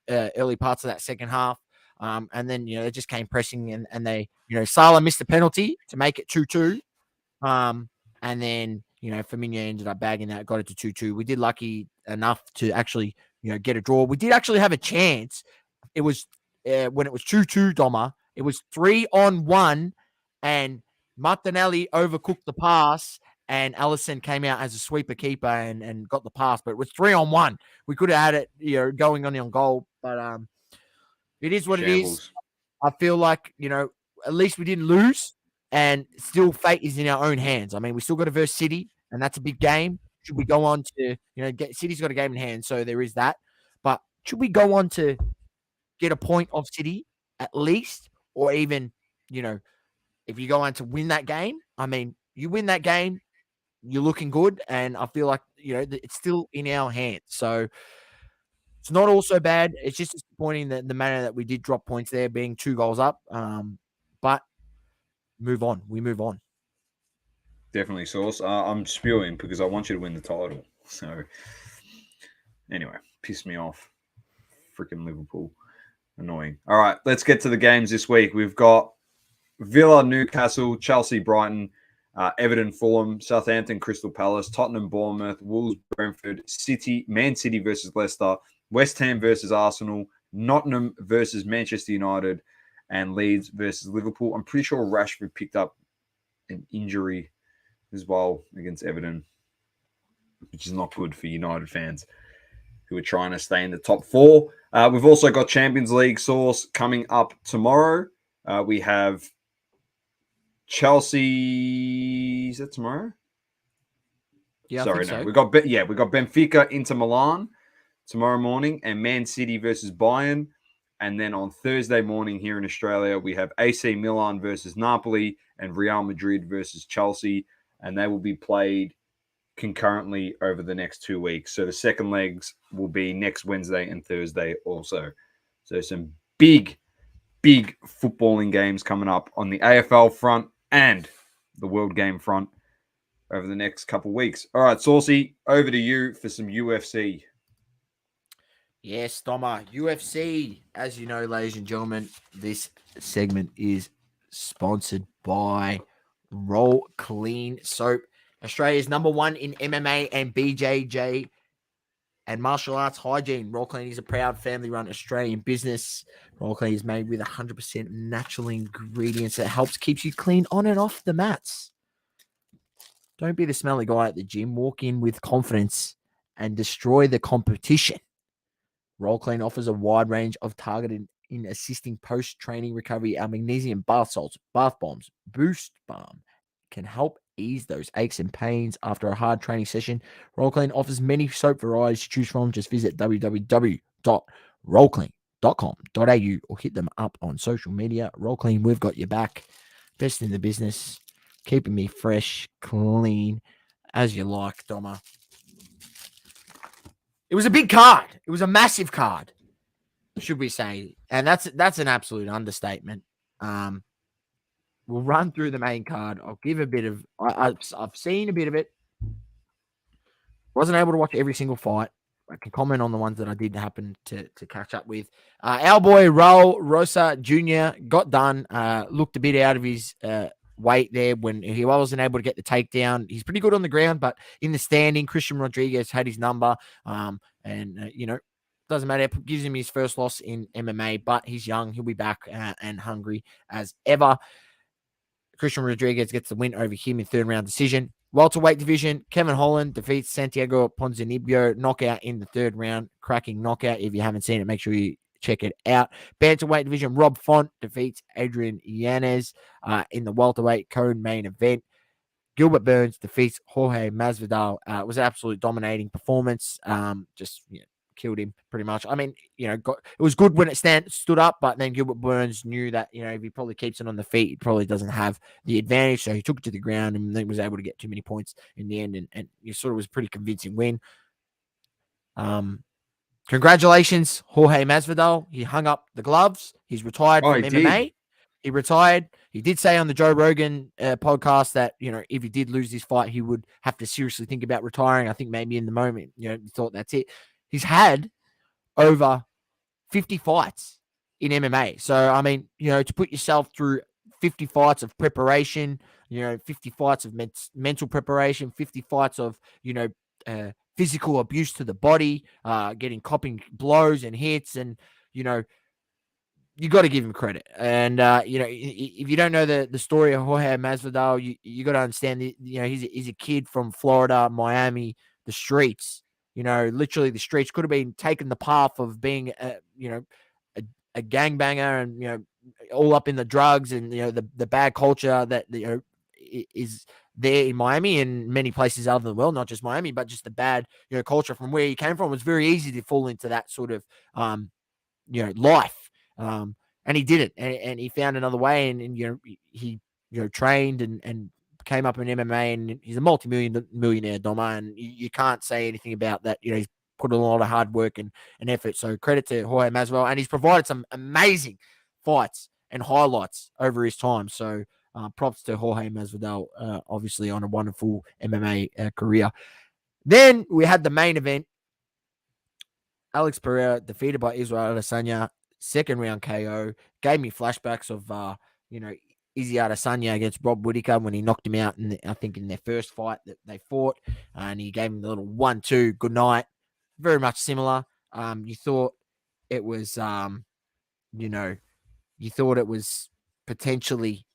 early parts of that second half. And then, they just came pressing, and they, Salah missed the penalty to make it 2-2. And then, Firmino ended up bagging that, got it to 2-2. We did lucky enough to actually, get a draw. We did actually have a chance. It was when it was 2-2, Doma, it was 3-on-1, and Martinelli overcooked the pass, and Alisson came out as a sweeper keeper and got the pass. But it was 3-on-1. We could have had it, going on goal. But it is what it is. I feel like, at least we didn't lose, and still fate is in our own hands. I mean, we still got to verse City, and that's a big game. Should we go on to, City's got a game in hand, so there is that. But should we go on to get a point off City at least, or even, if you go on to win that game, I mean, you win that game, you're looking good, and I feel like, it's still in our hands. So it's not all so bad. It's just disappointing that the manner that we did drop points there, being 2 goals up. But move on. We move on. Definitely, Sauce. I'm spewing because I want you to win the title. So anyway, piss me off. Freaking Liverpool. Annoying. All right, let's get to the games this week. We've got Villa, Newcastle, Chelsea, Brighton, Everton, Fulham, Southampton, Crystal Palace, Tottenham, Bournemouth, Wolves, Brentford, Man City versus Leicester, West Ham versus Arsenal, Nottingham versus Manchester United, and Leeds versus Liverpool. I'm pretty sure Rashford picked up an injury as well against Everton, which is not good for United fans who are trying to stay in the top 4. We've also got Champions League Source coming up tomorrow. We have Chelsea. Is that tomorrow? Yeah, Sorry, I think no. so. We got Benfica into Milan tomorrow morning, and Man City versus Bayern. And then on Thursday morning here in Australia, we have AC Milan versus Napoli and Real Madrid versus Chelsea, and they will be played concurrently over the next 2 weeks. So the second legs will be next Wednesday and Thursday also. So some big footballing games coming up on the AFL front and the World Game front over the next couple of weeks. All right, Saucy, over to you for some UFC. Yes, Doma. UFC. As you know, ladies and gentlemen, this segment is sponsored by Roll Clean Soap, Australia's #1 in MMA and BJJ and martial arts hygiene. Roll Clean is a proud family-run Australian business. Roll Clean is made with 100% natural ingredients that keeps you clean on and off the mats. Don't be the smelly guy at the gym. Walk in with confidence and destroy the competition. Roll Clean offers a wide range of targeted in assisting post-training recovery. Our magnesium bath salts, bath bombs, Boost Balm can help ease those aches and pains after a hard training session. Roll Clean offers many soap varieties to choose from. Just visit www.rollclean.com.au or hit them up on social media. Roll Clean, we've got your back. Best in the business, keeping me fresh, clean, as you like, Doma. It was a big card. It was a massive card, should we say? And that's an absolute understatement. we'll run through the main card. I'll give a bit of. I've seen a bit of it. Wasn't able to watch every single fight. I can comment on the ones that I did happen to catch up with. Our boy Raul Rosa Jr. got done. Looked a bit out of his weight there when he wasn't able to get the takedown. He's pretty good on the ground, but in the standing, Christian Rodriguez had his number. Doesn't matter. It gives him his first loss in MMA, but he's young. He'll be back and hungry as ever. Christian Rodriguez gets the win over him in third round decision. Welterweight division, Kevin Holland defeats Santiago Ponzinibbio, knockout in the third round, cracking knockout. If you haven't seen it, make sure you check it out. Bantamweight division, Rob Font defeats Adrian Yanez in the welterweight co-main event. Gilbert Burns defeats Jorge Masvidal. It was an absolute dominating performance. Killed him pretty much. I mean, it was good when it stood up, but then Gilbert Burns knew that, if he probably keeps it on the feet, he probably doesn't have the advantage. So he took it to the ground and then was able to get too many points in the end. And it sort of was a pretty convincing win. Congratulations, Jorge Masvidal. He hung up the gloves. He's retired from MMA. He retired. He did say on the Joe Rogan podcast that, if he did lose this fight, he would have to seriously think about retiring. I think maybe in the moment, he thought that's it. He's had over 50 fights in MMA. So, I mean, to put yourself through 50 fights of preparation, 50 fights of mental preparation, 50 fights of, physical abuse to the body, copping blows and hits. And, you got to give him credit. And, if you don't know the story of Jorge Masvidal, you got to understand, he's a kid from Florida, Miami, the streets. Literally the streets could have been taken the path of being, a gangbanger and, all up in the drugs and, the bad culture that, is there in Miami and many places other than the world, not just Miami, but just the bad, culture from where he came from. It was very easy to fall into that sort of, life. And he did it and he found another way and he trained and came up in MMA and he's a multi-millionaire Doma, and you can't say anything about that. He's put in a lot of hard work and effort. So credit to Jorge Masvidal, and he's provided some amazing fights and highlights over his time. So props to Jorge Masvidal, obviously on a wonderful MMA career. Then we had the main event. Alex Pereira defeated by Israel Adesanya, second round KO. Gave me flashbacks of Izzy Adesanya against Rob Whittaker when he knocked him out in their first fight that they fought, and he gave him the little 1-2 good night. Very much similar. You thought it was potentially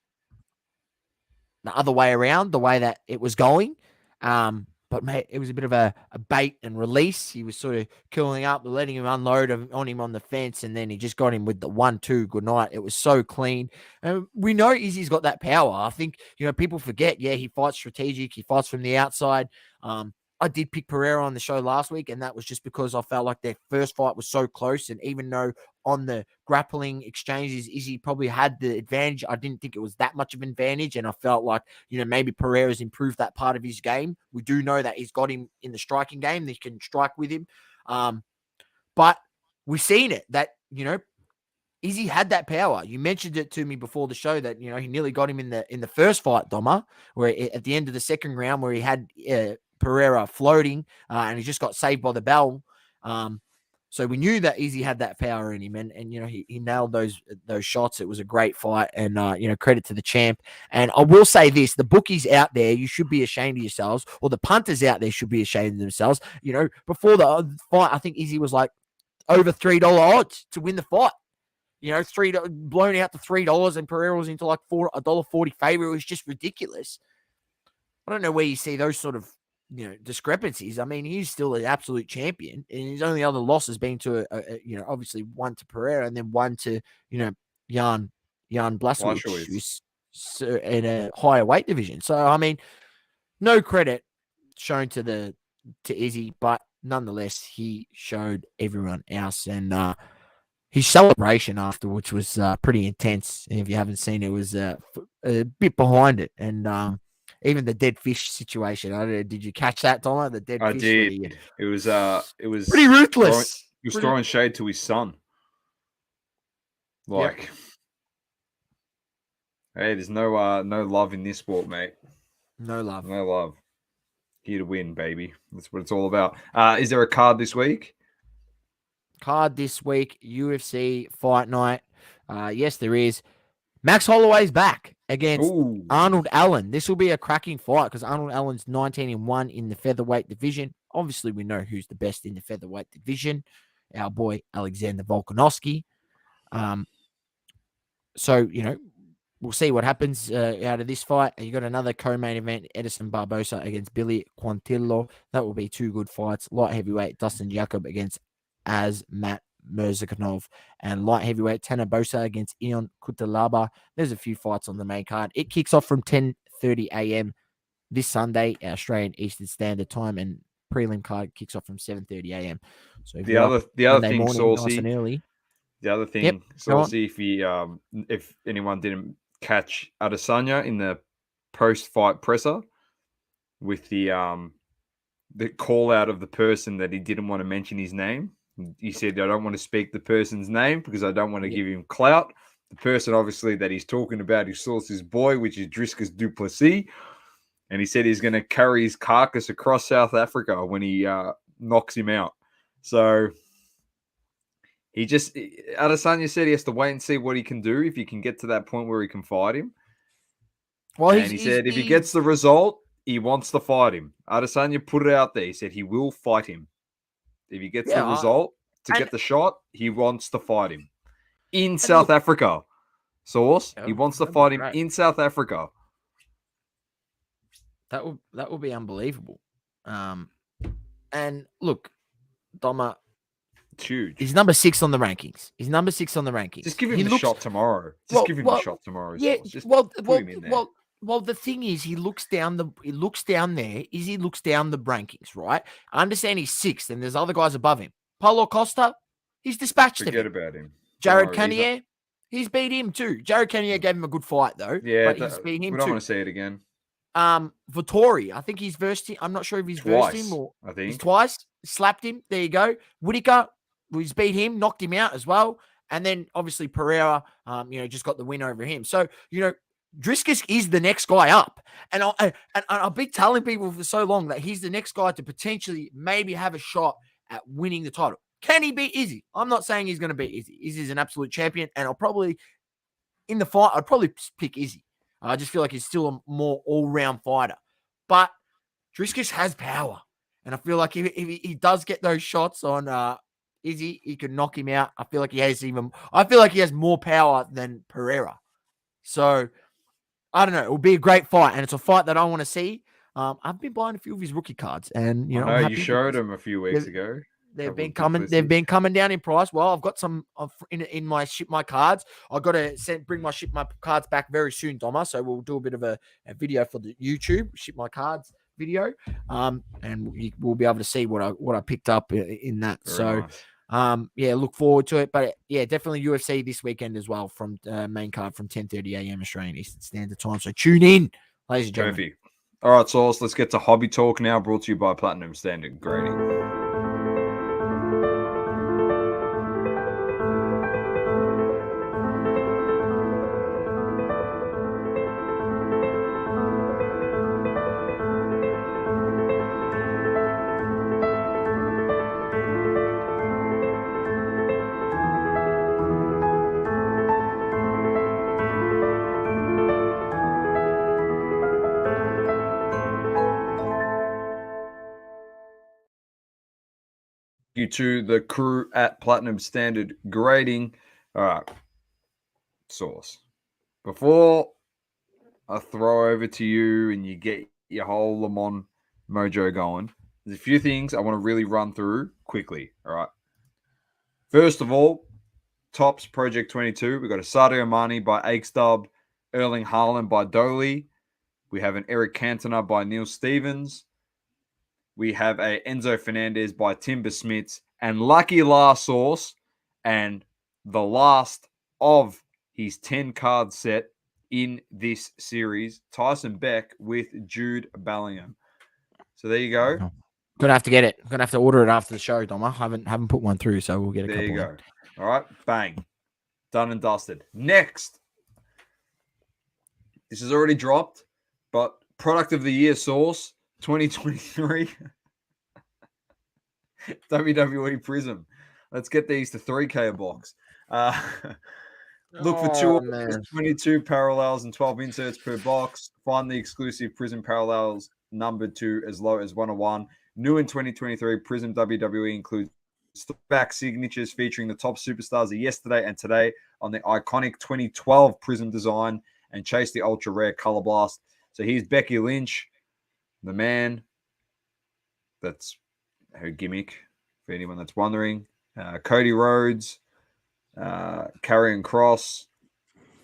the other way around, the way that it was going. But mate, it was a bit of a bait and release. He was sort of curling up, letting him unload on him on the fence, and then he just got him with the 1-2 good night. It was so clean. And we know Izzy's got that power. I think, people forget, he fights strategic. He fights from the outside. I did pick Pereira on the show last week, and that was just because I felt like their first fight was so close. And even though on the grappling exchanges, Izzy probably had the advantage, I didn't think it was that much of an advantage. And I felt like, maybe Pereira's improved that part of his game. We do know that he's got him in the striking game. They can strike with him. But we've seen it that, Izzy had that power. You mentioned it to me before the show that, he nearly got him in the first fight, Doma, where at the end of the second round where he had Pereira floating and he just got saved by the bell. So we knew that Izzy had that power in him, and he nailed those shots. It was a great fight, and credit to the champ. And I will say this: the bookies out there, you should be ashamed of yourselves, or the punters out there should be ashamed of themselves. Before the fight, I think Izzy was like over $3 odds to win the fight. $3 blown out to $3, and Pereira was into like $1.40 favor. It was just ridiculous. I don't know where you see those sort of discrepancies. I mean, he's still an absolute champion, and his only other loss has been to obviously one to Pereira and then one to Jan Blachowicz, who's in a higher weight division. So I mean, no credit shown to Izzy, but nonetheless, he showed everyone else, and his celebration afterwards was pretty intense. And if you haven't seen it, was a bit behind it, and even the dead fish situation. I don't know. Did you catch that, Donna? The dead fish. I did. It was pretty ruthless. He was throwing shade to his son. Hey, there's no love in this sport, mate. No love. No love. Here to win, baby. That's what it's all about. Is there a card this week? Card this week, UFC Fight Night. Yes, there is. Max Holloway's back against Ooh. Arnold Allen. This will be a cracking fight because Arnold Allen's 19-1 in the featherweight division. Obviously, we know who's the best in the featherweight division. Our boy Alexander Volkanovski. So, we'll see what happens out of this fight. You got another co-main event, Edison Barbosa against Billy Quantillo. That will be two good fights. Light heavyweight, Dustin Jacob against Matt Mirzakhanov, and light heavyweight, Tanner Bosa against Ion Kutalaba. There's a few fights on the main card. It kicks off from 10:30 a.m. this Sunday, Australian Eastern Standard Time, and prelim card kicks off from 7:30 a.m. So if the other thing, morning, Saucy, nice and early. The other thing, Yep, Saucy, if anyone didn't catch Adesanya in the post-fight presser with the call out of the person that he didn't want to mention his name. He said, I don't want to speak the person's name because I don't want to give him clout. The person, obviously, that he's talking about is Saucy's boy, which is Dricus du Plessis. And he said he's going to carry his carcass across South Africa when he knocks him out. So Adesanya said he has to wait and see what he can do if he can get to that point where he can fight him. Well, he said if he gets the result, he wants to fight him. Adesanya put it out there. He said he will fight him. If he gets the result to get the shot, he wants to fight him in South Africa. Sauce, he wants to fight him in South Africa. That will be unbelievable. And look, Doma, it's huge. He's number 6 on the rankings. Just give him the shot tomorrow. Give him the shot tomorrow. Yeah. Just put him in there. Well, the thing is, he looks down there. He looks down the rankings, right? I understand he's 6th, and there's other guys above him. Paulo Costa, he's dispatched him. Forget about him. Jared Cannonier, he's beat him too. Jared Cannonier gave him a good fight though. Yeah, but he's beat him too. We don't want to see it again. Vittori, I think he's versed him. I'm not sure if he's versed him or I think he's twice slapped him. There you go. Whitaker, he's beat him, knocked him out as well, and then obviously Pereira, just got the win over him. So Dricus is the next guy up, and I've been telling people for so long that he's the next guy to potentially maybe have a shot at winning the title. Can he beat Izzy? I'm not saying he's going to beat Izzy. Izzy's an absolute champion, and I'd probably pick Izzy. I just feel like he's still a more all-round fighter, but Dricus has power, and I feel like if he does get those shots on Izzy, he could knock him out. I feel like he has more power than Pereira. So I don't know. It will be a great fight, and it's a fight that I want to see. I've been buying a few of his rookie cards, and you showed him a few weeks ago. They've been coming down in price. Well, I've got some in my ship my cards. I've got to bring my cards back very soon, Doma. So we'll do a bit of a video for the YouTube ship my cards video, and we'll be able to see what I picked up in that. Very nice. Look forward to it. But yeah, definitely UFC this weekend as well from main card from 10:30 a.m. Australian Eastern Standard Time. So tune in, ladies and gentlemen. Perfect. All right, Sauce, let's get to Hobby Talk now, brought to you by Platinum Standard Grading. You to the crew at Platinum Standard Grading. All right, Sauce. Before I throw over to you and you get your whole Le Mans mojo going, there's a few things I want to really run through quickly. All right. First of all, Tops Project 22. We've got a Sadio Mane by Aikstub, Erling Haaland by Doley. We have an Eric Cantona by Neil Stevens. We have a Enzo Fernandez by Timber Smits, and lucky last Sauce, and the last of his 10-card set in this series, Tyson Beck with Jude Bellingham. So there you go. Gonna have to get it. Gonna have to order it after the show, Dom. I haven't put one through, so we'll get a couple. There you go. All right, bang, done and dusted. Next, This has already dropped, but product of the year source 2023 WWE Prism. Let's get these to 3K a box. Look for 2 orders, 22 parallels and 12 inserts per box. Find the exclusive Prism parallels numbered to as low as 101. New in 2023, Prism WWE includes back signatures featuring the top superstars of yesterday and today on the iconic 2012 Prism design and chase the ultra rare Color Blast. So here's Becky Lynch, the man. That's her gimmick for anyone that's wondering. Cody Rhodes, Karrion Kross,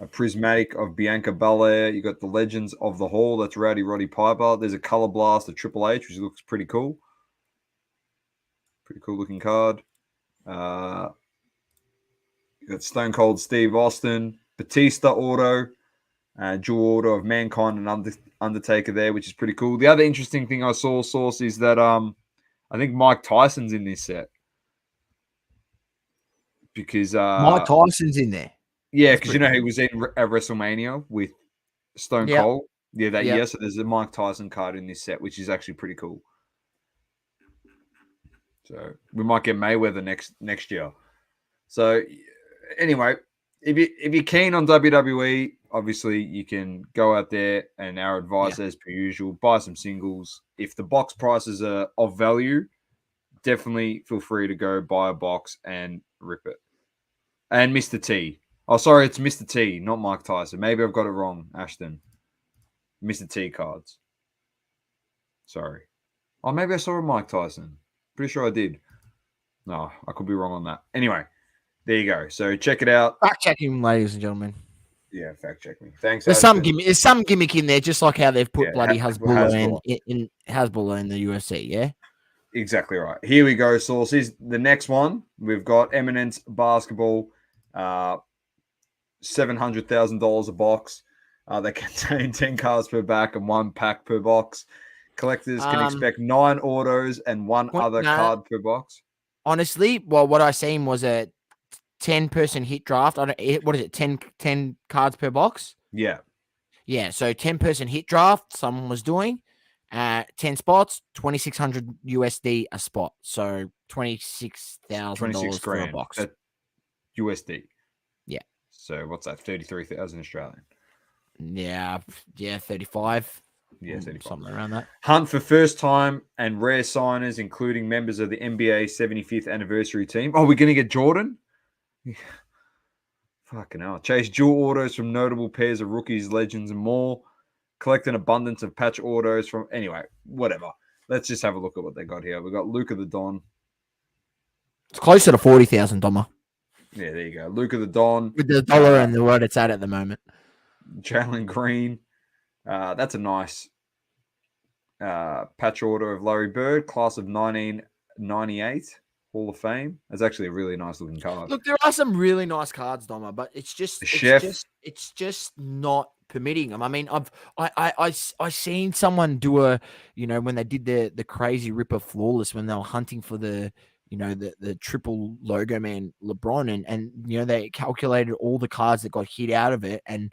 a prismatic of Bianca Belair. You got the Legends of the Hall. That's Rowdy Roddy Piper. There's a Color Blast of Triple H, which looks pretty cool. Pretty cool looking card. You got Stone Cold Steve Austin, Batista auto, dual auto of Mankind and Undertaker there, which is pretty cool. The other interesting thing I saw, Source, is that I think Mike Tyson's in this set. Because Mike Tyson's in there. Yeah, because you know he was in at WrestleMania with Stone Cold. Yeah, that year. So there's a Mike Tyson card in this set, which is actually pretty cool. So we might get Mayweather next year. So anyway, if you're keen on WWE, obviously you can go out there, and our advice as per usual, buy some singles. If the box prices are of value, definitely feel free to go buy a box and rip it. And Mr. T. Oh, sorry, it's Mr. T, not Mike Tyson. Maybe I've got it wrong, Ashton. Mr. T cards. Sorry. Oh, maybe I saw a Mike Tyson. Pretty sure I did. No, I could be wrong on that. Anyway, there you go. So check it out. Fact checking, ladies and gentlemen. Yeah, fact check me. Thanks. There's some gimmick in there, just like how they've put bloody Hasbulla in Hasbulla in the UFC. Yeah, exactly right. Here we go, sources. The next one we've got Eminence Basketball, $700,000 a box. They contain 10 cards per back and 1 pack per box. Collectors can expect 9 autos and 1 other card per box. Honestly, well, what I seen was a 10-person hit draft. What is it? 10 cards per box? Yeah. Yeah, so 10-person hit draft someone was doing. 10 spots, $2,600 USD a spot. So $26,000 for a box. USD. Yeah. So what's that? 33,000 Australian. Yeah, 35. Yeah, 35. Something around that. Hunt for first time and rare signers, including members of the NBA 75th anniversary team. Oh, we're going to get Jordan? Fucking hell. Chase dual autos from notable pairs of rookies, legends, and more. Collect an abundance of patch autos from... Anyway, whatever. Let's just have a look at what they got here. We've got Luka the Don. It's closer to 40,000, Doma. Yeah, there you go. Luka the Don. With the dollar and the what it's at the moment. Jalen Green. That's a nice patch order of Larry Bird, class of 1998, Hall of Fame. That's actually a really nice looking card. Look, there are some really nice cards, Doma, but it's just it's just not permitting them. I mean, I seen someone do when they did the crazy Ripper Flawless when they were hunting for the triple logo man LeBron and they calculated all the cards that got hit out of it and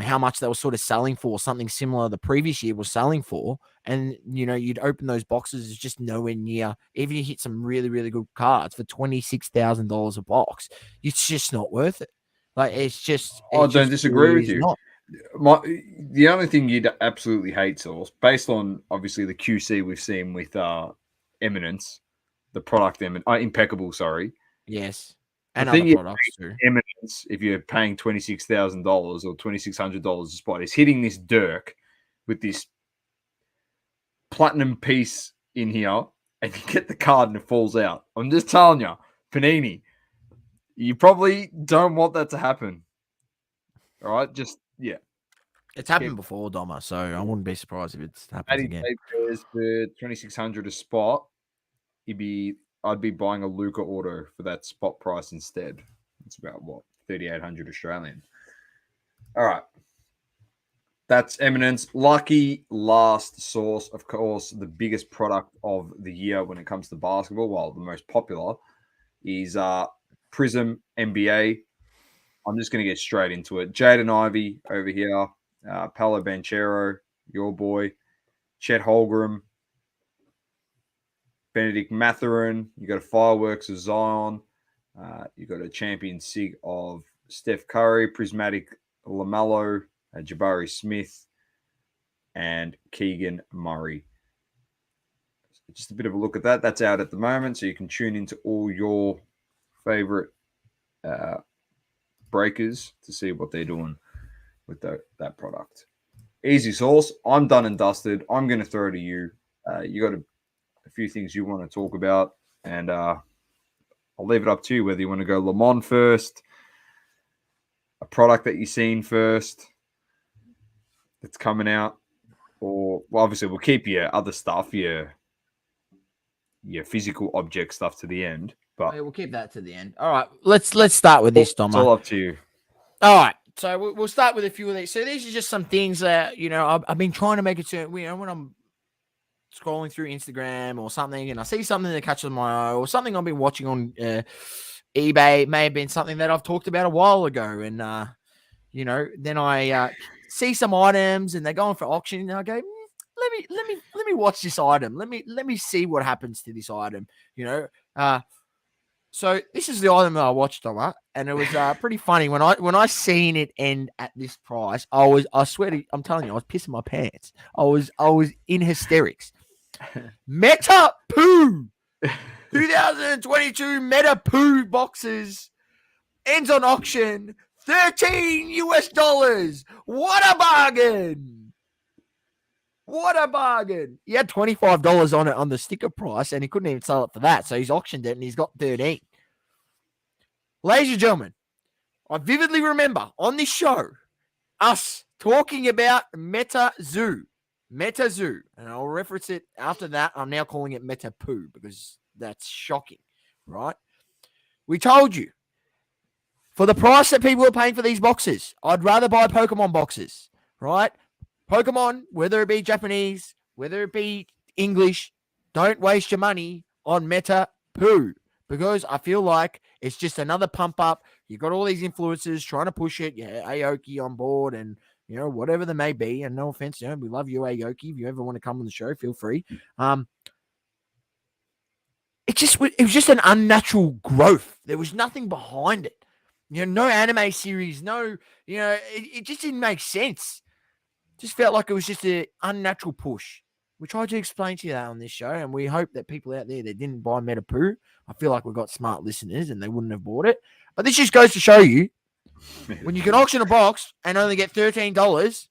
how much they were sort of selling for, something similar the previous year was selling for. And, you'd open those boxes, it's just nowhere near. Even you hit some really, really good cards for $26,000 a box, it's just not worth it. Like, it's just... I don't disagree with you. The only thing you'd absolutely hate, Source, based on, obviously, the QC we've seen with Eminence, the product, Impeccable, sorry. Yes. And other products too. Eminence, if you're paying $26,000 or $2,600 a spot, is hitting this Dirk with this platinum piece in here, and you get the card and it falls out. I'm just telling you, Panini, you probably don't want that to happen. All right, it's happened before, Doma, so I wouldn't be surprised if it's happened again. For $2,600 a spot, I'd be buying a Luka auto for that spot price instead. It's about what, 3,800 Australian. All right. That's Eminence. Lucky last source, of course, the biggest product of the year when it comes to basketball. Well, the most popular is Prism NBA. I'm just going to get straight into it. Jaden Ivey over here. Paolo Banchero, your boy, Chet Holmgren, Benedict Mathurin. You got a Fireworks of Zion. You got a champion sig of Steph Curry, Prismatic LaMelo, Jabari Smith, and Keegan Murray. Just a bit of a look at that. That's out at the moment, so you can tune into all your favorite breakers to see what they're doing with that product. Easy Source. I'm done and dusted. I'm going to throw to you. You got a few things you want to talk about, and I'll leave it up to you whether you want to go Le Mans first, a product that you've seen first that's coming out, or well, obviously we'll keep your other stuff, your physical object stuff to the end. But we'll keep that to the end. All right, let's start with this, Dom. It's all up to you. All right, so we'll start with a few of these. So these are just some things that I've been trying to make it to. When I'm scrolling through Instagram or something, and I see something that catches my eye, or something I've been watching on eBay. It may have been something that I've talked about a while ago, and then I see some items and they're going for auction, and I go, let me watch this item. Let me see what happens to this item. So this is the item that I watched on that, and it was pretty funny when I seen it end at this price. I swear to, I'm telling you, I was pissing my pants. I was in hysterics. Meta Poo 2022 Meta Poo boxes ends on auction $13. What a bargain! What a bargain! He had $25 on it on the sticker price, and he couldn't even sell it for that. So he's auctioned it, and he's got 13. Ladies and gentlemen, I vividly remember on this show us talking about Meta Zoo, and I'll reference it after that. I'm now calling it Meta Poo because that's shocking, right? We told you for the price that people are paying for these boxes, I'd rather buy Pokemon boxes, right? Pokemon, whether it be Japanese, whether it be English, don't waste your money on Meta Poo because I feel like it's just another pump up. You got all these influencers trying to push it. Yeah, Aoki on board and, whatever they may be. And no offense, we love you, Aoki. If you ever want to come on the show, feel free. It was just an unnatural growth. There was nothing behind it. No anime series, no, it just didn't make sense. Just felt like it was just an unnatural push. We tried to explain to you that on this show, and we hope that people out there that didn't buy Meta Poo, I feel like we've got smart listeners and they wouldn't have bought it. But this just goes to show you, when you can auction a box and only get $13,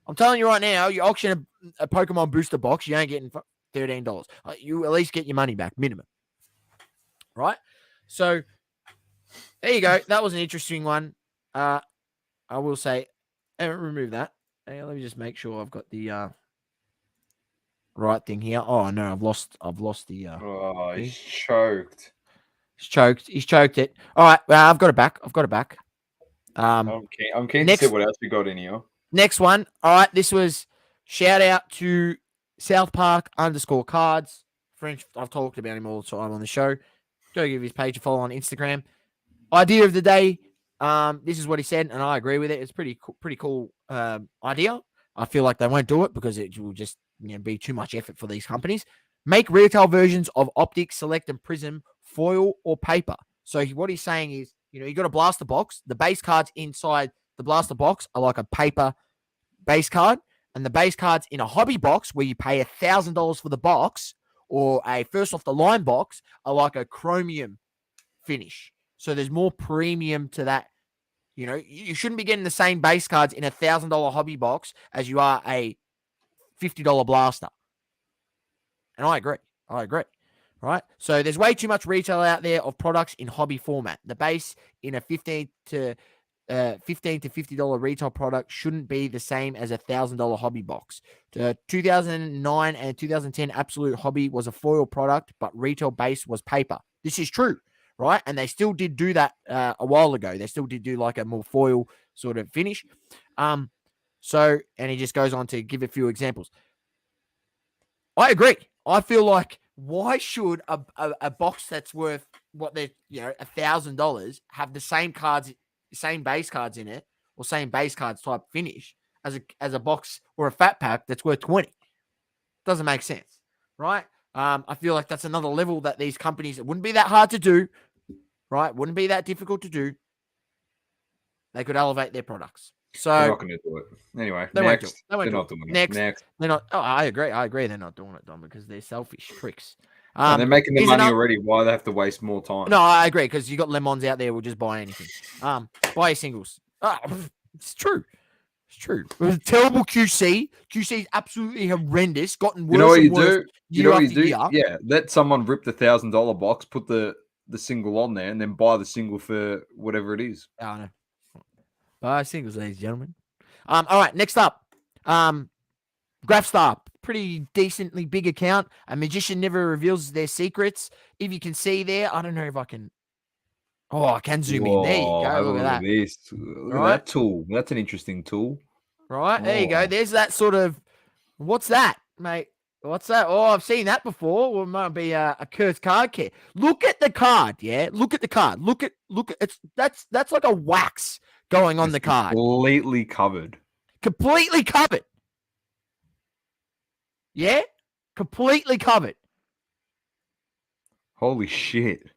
I'm telling you right now, you auction a Pokemon booster box, you ain't getting $13. You at least get your money back, minimum. Right? So, there you go. That was an interesting one. I will say, remove that. Let me just make sure I've got the right thing here. Oh no, I've lost the Oh, thing. he's choked. He's choked it. All right, I've got it back. I'm keen to see what else we got in here. Next one. All right, this was shout out to South Park _cards. French, I've talked about him all the time on the show. Go give his page a follow on Instagram. Idea of the day. This is what he said, and I agree with it. It's pretty cool idea. I feel like they won't do it because it will just be too much effort for these companies. Make retail versions of Optic, Select, and Prism foil or paper. So what he's saying is, you got a blaster box. The base cards inside the blaster box are like a paper base card, and the base cards in a hobby box where you pay $1,000 for the box or a first off the line box are like a chromium finish. So there's more premium to that. You shouldn't be getting the same base cards in a $1,000 hobby box as you are a $50 blaster. And I agree. Right? So there's way too much retail out there of products in hobby format. The base in a $15 to $50 retail product shouldn't be the same as a $1,000 hobby box. The 2009 and 2010 Absolute Hobby was a foil product, but retail base was paper. This is true. Right. And they still did do that a while ago. They still did do like a more foil sort of finish. And he just goes on to give a few examples. I agree. I feel like why should a box that's worth what they're, $1,000 have the same cards, same base cards in it or same base cards type finish as a box or a fat pack that's worth 20. Doesn't make sense, right? I feel like that's another level that these companies, it wouldn't be that hard to do, right? Wouldn't be that difficult to do. They could elevate their products. So They're not going to do it. Anyway, they won't do it. next. They won't They're do not it. doing it. Next. They're not. Oh, I agree. They're not doing it, Dom, because they're selfish pricks. And they're making the here's money another- already. Why do they have to waste more time? No, I agree, because you got lemons out there who will just buy anything. Buy your singles. It's true. It's true. It was a terrible QC. QC is absolutely horrendous. Gotten worse. You know what and you worse do? You know what you do? year. Yeah, let someone rip the $1,000 box, put the single on there, and then buy the single for whatever it is. I know. Buy singles, ladies and gentlemen. All right, next up. Grafstar, pretty decently big account. A magician never reveals their secrets. If you can see there, I don't know if I can. Oh, I can zoom in. There you go. Have a Look at that. this. Look Right? at that tool. That's an interesting tool. Right, there you go. Oh. There's that sort of. What's that, mate? What's that? Oh, I've seen that before. Well, it might be a cursed card kit. Look at the card. Yeah, look at the card. Look at it's that's like a wax going on the card. Completely covered. Completely covered. Yeah, completely covered. Holy shit.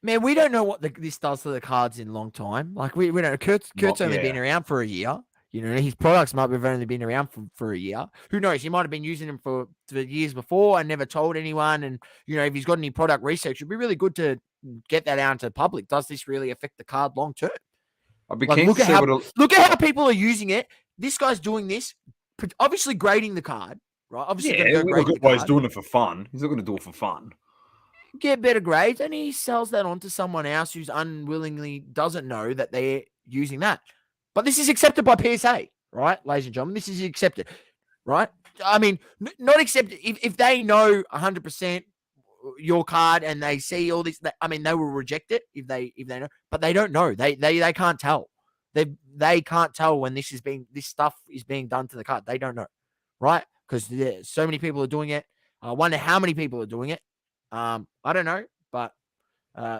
Man, we don't know what this does to the cards in a long time. Like we don't know. Kurt's only been around for a year. You know, his products might have only been around for a year. Who knows? He might have been using them for years before and never told anyone. And, you know, if he's got any product research, it'd be really good to get that out into the public. Does this really affect the card long term? I'd be Like, keen to see look at how people are using it. This guy's doing this, obviously grading the card, right? Obviously, he's doing it for fun. He's not going to do it for fun. Get better grades, and he sells that on to someone else who's unwillingly doesn't know that they're using that. But this is accepted by PSA, right, ladies and gentlemen? This is accepted, right? I mean, not accepted. If they know 100% your card and they see all this, I mean, they will reject it if they know, but they don't know. They can't tell. They can't tell when this stuff is being done to the card. They don't know, right? Because so many people are doing it. I wonder how many people are doing it. I don't know, but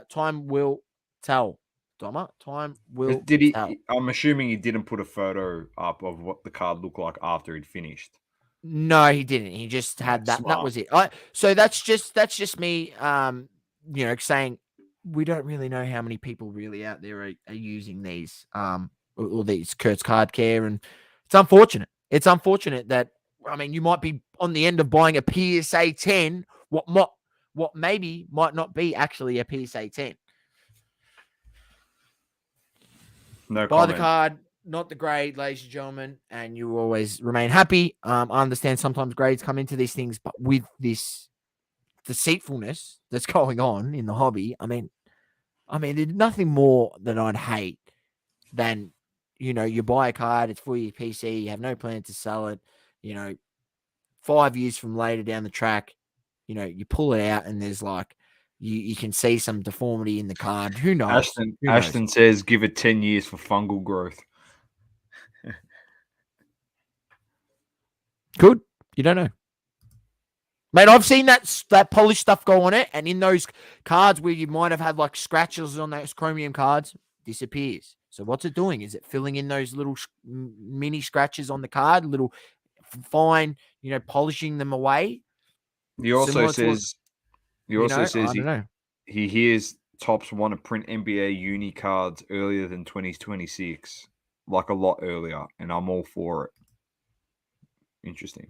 time will tell. Doma, time will tell. I'm assuming he didn't put a photo up of what the card looked like after he'd finished. No, he didn't. He just had that. Smart. That was it. So that's just me. You know, saying we don't really know how many people really out there are using these or these Kurt's Card Care, and it's unfortunate. It's unfortunate that, I mean, you might be on the end of buying a PSA 10. What maybe might not be actually a PSA 10. No Buy the card, not the grade, ladies and gentlemen, and you always remain happy. I understand sometimes grades come into these things, but with this deceitfulness that's going on in the hobby, I mean, there's nothing more that I'd hate than, you know, you buy a card, it's for your PC, you have no plan to sell it, you know, 5 years from later down the track, you know, you pull it out and there's like, you can see some deformity in the card. Who knows? Ashton says, give it 10 years for fungal growth. Good. You don't know. Mate, I've seen that polished stuff go on it, and in those cards where you might have had like scratches on those chromium cards, disappears. So what's it doing? Is it filling in those little mini scratches on the card, little fine, you know, polishing them away? He also says he hears Topps want to print NBA uni cards earlier than 2026, like a lot earlier, and I'm all for it. Interesting.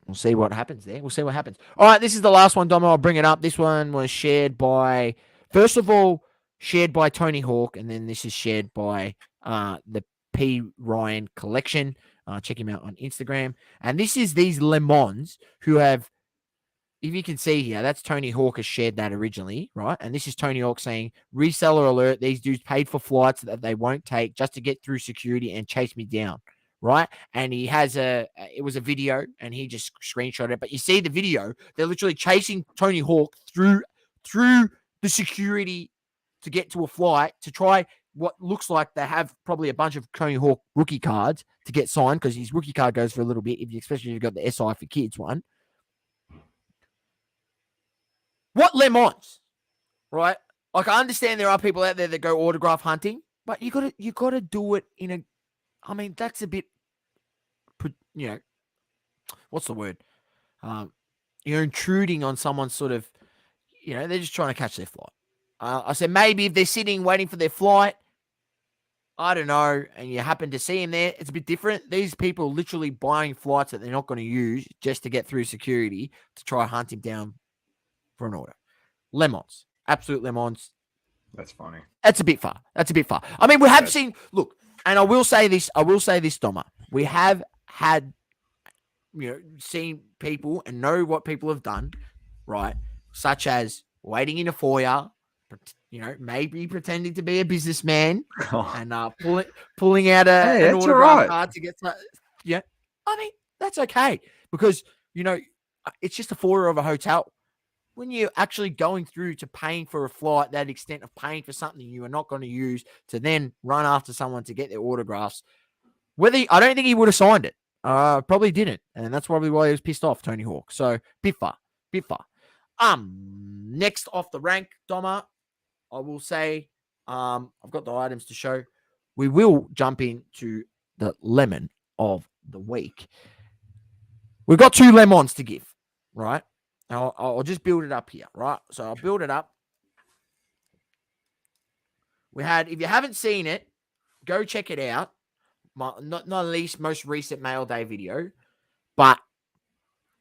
We'll see what happens there. We'll see what happens. All right, this is the last one, Domo. I'll bring it up. This one was shared by Tony Hawk, and then this is shared by the P. Ryan Collection. Check him out on Instagram. And this is these lemons who have, if you can see here, that's Tony Hawk has shared that originally, right? And this is Tony Hawk saying, reseller alert, these dudes paid for flights that they won't take just to get through security and chase me down, right? And he has it was a video and he just screenshot it. But you see the video, they're literally chasing Tony Hawk through the security to get to a flight to try what looks like they have probably a bunch of Tony Hawk rookie cards to get signed, because his rookie card goes for a little bit, especially if you've got the SI for kids one. What lemons, right? Like, I understand there are people out there that go autograph hunting, but you gotta do it in a. I mean, that's a bit. What's the word? You're intruding on someone's sort of. They're just trying to catch their flight. I said maybe if they're sitting waiting for their flight, I don't know, and you happen to see them there, it's a bit different. These people are literally buying flights that they're not going to use just to get through security to try hunt him down for an order. Lemons. Absolute lemons. That's funny. That's a bit far. I mean, we have seen, look, and I will say this, Doma. We have had, seen people and know what people have done, right? Such as waiting in a foyer, maybe pretending to be a businessman and pulling out an autograph card to get I mean, that's okay because, it's just a foyer of a hotel. When you're actually going through to paying for a flight, that extent of paying for something you are not going to use to then run after someone to get their autographs, I don't think he would have signed it. Probably didn't. And that's probably why he was pissed off, Tony Hawk. So, bit far. Next off the rank, Doma, I will say, I've got the items to show. We will jump into the lemon of the week. We've got 2 lemons to give, right? I'll just build it up here, right? So I'll build it up. If you haven't seen it, go check it out. Not least most recent Mail Day video, but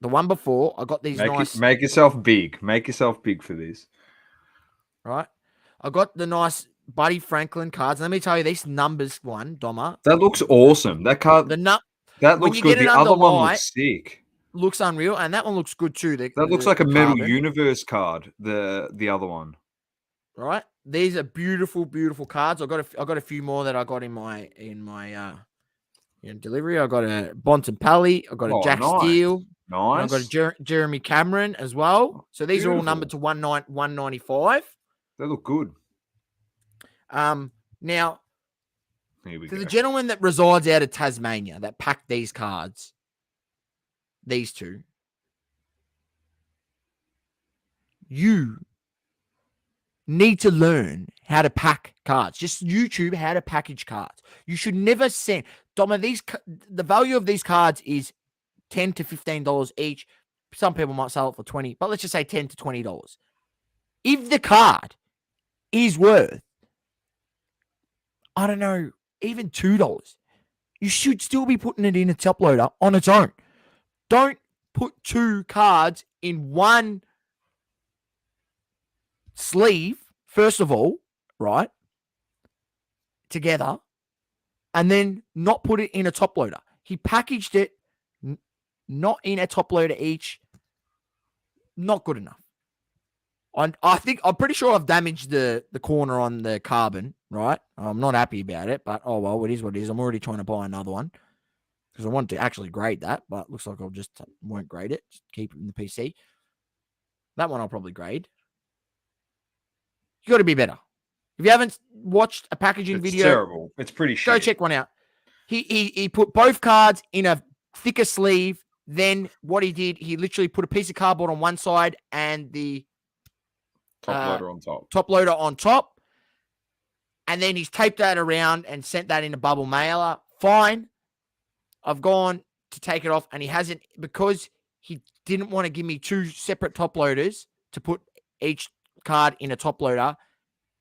the one before, I got these Make yourself big. Make yourself big for this. Right? I got the nice Buddy Franklin cards. Let me tell you, this numbers one, Doma. That looks awesome. That card. That looks good. The other one looks sick. Looks unreal, and that one looks good too. That looks like a Metal Universe card. The other one, right? These are beautiful, beautiful cards. I got a few more that I got in my delivery. I got a Bontempelli. I got a Jack Steele. Nice. I got a Jeremy Cameron as well. So these are all numbered to 195. They look good. Now, to the gentleman that resides out of Tasmania that packed these cards. These 2. You need to learn how to pack cards. Just YouTube how to package cards. You should never send. Doma, the value of these cards is $10 to $15 each. Some people might sell it for $20, but let's just say $10 to $20. If the card is worth, I don't know, even $2, you should still be putting it in a top loader on its own. Don't put 2 cards in one sleeve, first of all, right, together, and then not put it in a top loader. He packaged it not in a top loader each. Not good enough. I'm pretty sure I've damaged the corner on the carbon, right? I'm not happy about it, but oh well, it is what it is. I'm already trying to buy another one. Because I wanted to actually grade that, but it looks like I'll just won't grade it. Just keep it in the PC. That one I'll probably grade. You got to be better. If you haven't watched a packaging video, terrible. It's pretty shit. Go check one out. He put both cards in a thicker sleeve. Then what he did, he literally put a piece of cardboard on one side and the top loader on top. Top loader on top. And then he's taped that around and sent that in a bubble mailer. Fine. I've gone to take it off, and he hasn't, because he didn't want to give me 2 separate top loaders to put each card in a top loader.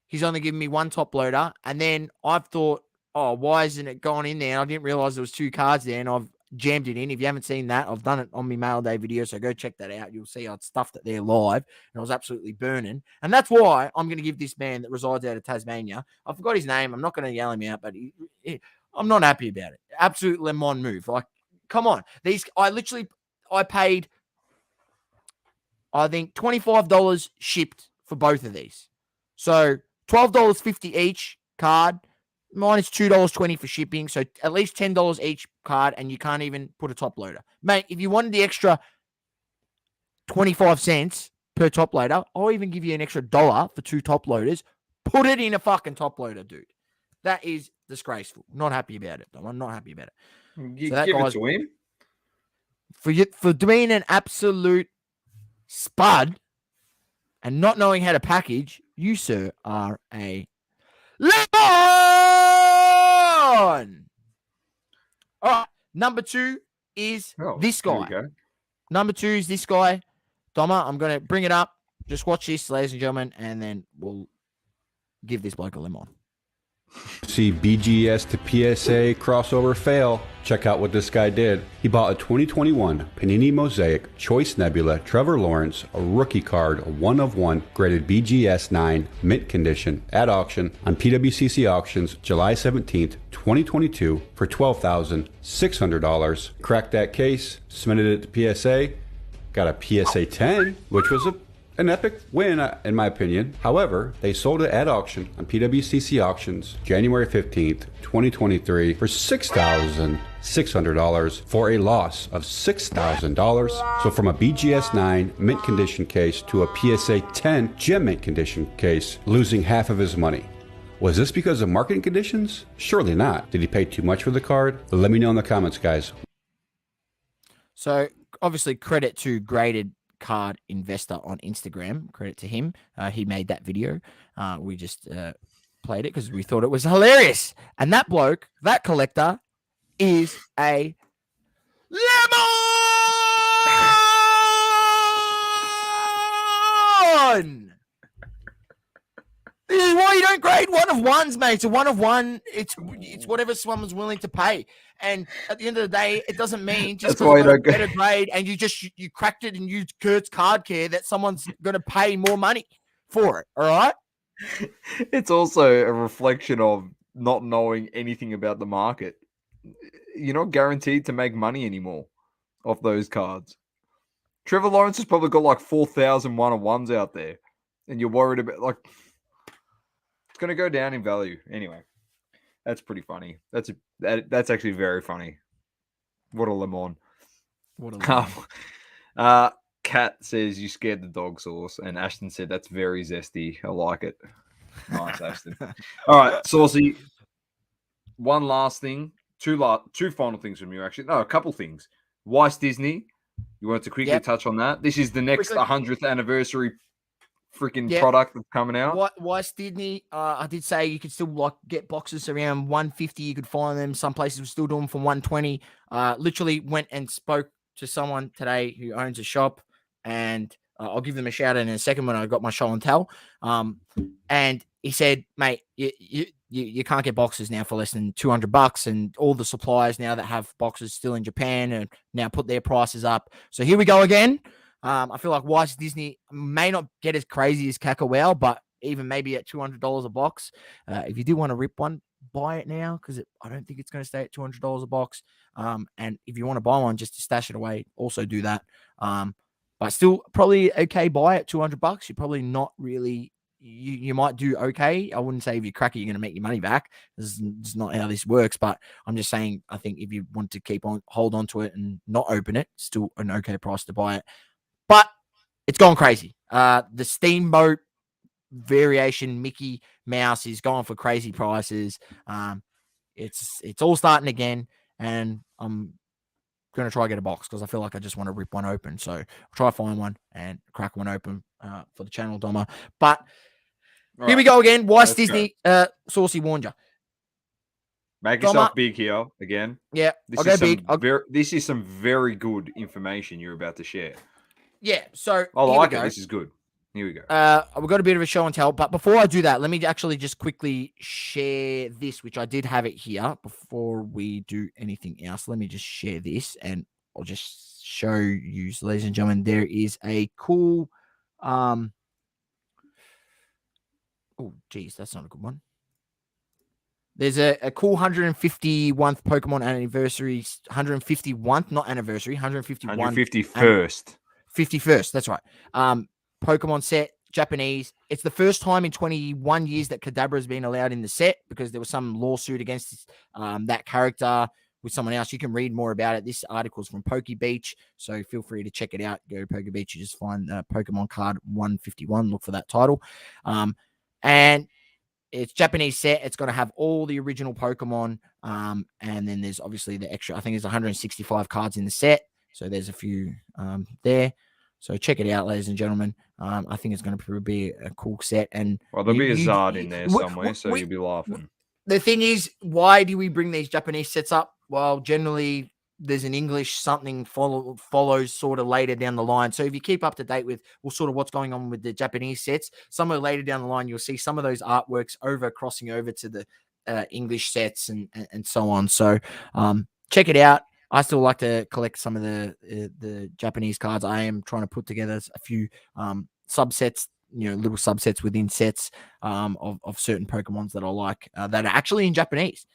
He's only given me 1 top loader, and then I've thought, oh, why isn't it gone in there? And I didn't realize there was 2 cards there, and I've jammed it in. If you haven't seen that, I've done it on my Mail Day video, so go check that out. You'll see I'd stuffed it there live, and I was absolutely burning. And that's why I'm going to give this man that resides out of Tasmania, I forgot his name, I'm not going to yell him out, but I'm not happy about it. Absolute lemon move. Like, come on. I paid, I think, $25 shipped for both of these. So $12.50 each card, minus $2.20 for shipping. So at least $10 each card, and you can't even put a top loader. Mate, if you wanted the extra 25 cents per top loader, I'll even give you an extra $1 for 2 top loaders. Put it in a fucking top loader, dude. That is disgraceful. Not happy about it, though. I'm not happy about it. You so give it to him? For being an absolute spud and not knowing how to package, You, sir, are a lemon. All right. Number 2 is this Here we guy. go. Number 2 is this guy. Doma, I'm going to bring it up. Just watch this, ladies and gentlemen, and then we'll give this bloke a lemon. See BGS to PSA crossover fail. Check out what this guy did. He bought a 2021 Panini Mosaic Choice Nebula Trevor Lawrence, a rookie card, a 1/1, graded BGS 9, mint condition, at auction on PWCC Auctions July 17th, 2022 for $12,600. Cracked that case, submitted it to PSA, got a PSA 10, which was an epic win, in my opinion. However, they sold it at auction on PWCC Auctions January 15th, 2023 for $6,600 for a loss of $6,000. So from a BGS 9 mint condition case to a PSA 10 gem mint condition case, losing half of his money. Was this because of marketing conditions? Surely not. Did he pay too much for the card? Let me know in the comments, guys. So obviously credit to Graded Card Investor on Instagram. Credit to him. He made that video. We just played it because we thought it was hilarious. And that bloke, that collector, is a lemon. This is why you don't grade 1/1s, mate. It's a 1/1. It's whatever someone's willing to pay. And at the end of the day, it doesn't mean just because you got a better grade and you cracked it and used Kurt's card care that someone's going to pay more money for it. All right. It's also a reflection of not knowing anything about the market. You're not guaranteed to make money anymore off those cards. Trevor Lawrence has probably got like 4,000 1/1s out there, and you're worried about it's going to go down in value anyway. That's pretty funny. That's actually very funny. What a lemon. What a lemon. Kat says you scared the dog sauce, and Ashton said that's very zesty. I like it. Nice, Ashton. All right, Saucy. One last thing. Two final things from you, actually. No, a couple things. Weiss Disney. You wanted to quickly touch on that. This is the next 100th anniversary freaking product that's coming out. Weiss Disney. I did say you could still get boxes around 150. You could find them. Some places were still doing them from 120. Literally went and spoke to someone today who owns a shop, and I'll give them a shout out in a second when I got my show and tell. And he said, mate, you can't get boxes now for less than $200, and all the suppliers now that have boxes still in Japan and now put their prices up. So here we go again. I feel like Weiss Disney may not get as crazy as Kakawao, but even maybe at $200 a box. If you do want to rip one, buy it now because I don't think it's going to stay at $200 a box. And if you want to buy one just to stash it away, also do that. But still probably okay buy at $200. You're probably not really, you might do okay. I wouldn't say if you crack it, you're going to make your money back. This is not how this works, but I'm just saying, I think if you want to hold on to it and not open it, still an okay price to buy it. But it's gone crazy. The Steamboat variation Mickey Mouse is going for crazy prices. It's all starting again, and I'm going to try to get a box because I feel like I just want to rip one open. So I'll try to find one and crack one open for the channel, Doma. But here we go again. Weiss Disney, Saucy warned you. Make yourself big here again. Yeah, I'll go big. This is some very good information you're about to share. Yeah, so I like it. This is good. Here we go. We've got a bit of a show and tell, but before I do that, let me actually just quickly share this, which I did have it here before we do anything else. Let me just share this, and I'll just show you, ladies and gentlemen. There is a cool, oh, geez, that's not a good one. There's a cool 151th Pokemon anniversary, 151th, not anniversary, 151st. 151st. 51st, that's right. Pokemon set, Japanese. It's the first time in 21 years that Kadabra has been allowed in the set because there was some lawsuit against that character with someone else. You can read more about it. This article is from PokeBeach, so feel free to check it out. Go to PokeBeach, you just find Pokemon card 151. Look for that title. And it's Japanese set. It's going to have all the original Pokemon. And then there's obviously the extra, I think there's 165 cards in the set. So there's a few there. So check it out, ladies and gentlemen. I think it's going to be a cool set. And Well, there'll be a Zard in there somewhere, so you'll be laughing. The thing is, why do we bring these Japanese sets up? Well, generally there's an English something follows sort of later down the line. So if you keep up to date with sort of what's going on with the Japanese sets, somewhere later down the line, you'll see some of those artworks crossing over to the English sets and so on. So check it out. I still like to collect some of the Japanese cards. I am trying to put together a few subsets, little subsets within sets of certain Pokemons that I like that are actually in Japanese.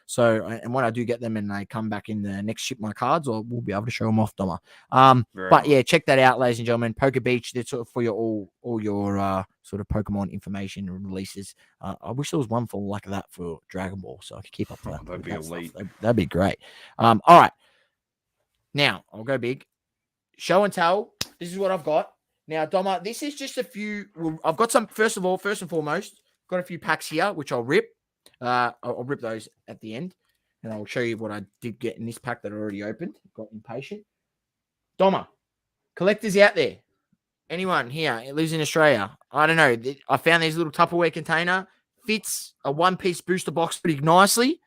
So, and when I do get them and they come back in the next ship my cards, or we'll be able to show them off, Doma. But yeah, check that out, ladies and gentlemen. Poker Beach, that's sort of for your all your sort of Pokemon information and releases. I wish there was one for like that for Dragon Ball, so I could keep up to that. That'd be elite. That'd be great. All right, now I'll go big. Show and tell. This is what I've got. Now, Doma, this is just a few. I've got some. First and foremost, got a few packs here, which I'll rip. I'll rip those at the end, and I'll show you what I did get in this pack that I already opened. Got impatient. Doma, collectors out there, anyone here lives in Australia? I don't know. I found this little Tupperware container. Fits a one-piece booster box pretty nicely.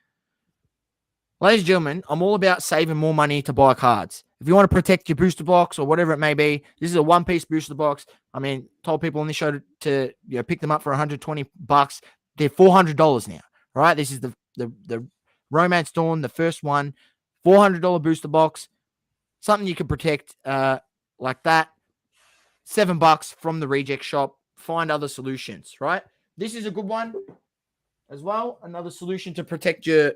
Ladies and gentlemen, I'm all about saving more money to buy cards. If you want to protect your booster box or whatever it may be, this is a one-piece booster box. I mean, told people on this show to pick them up for $120. They're $400 now. Right, this is the Romance Dawn, the first one, $400 booster box, something you can protect like that. $7 from the reject shop. Find other solutions. Right, this is a good one as well. Another solution to protect your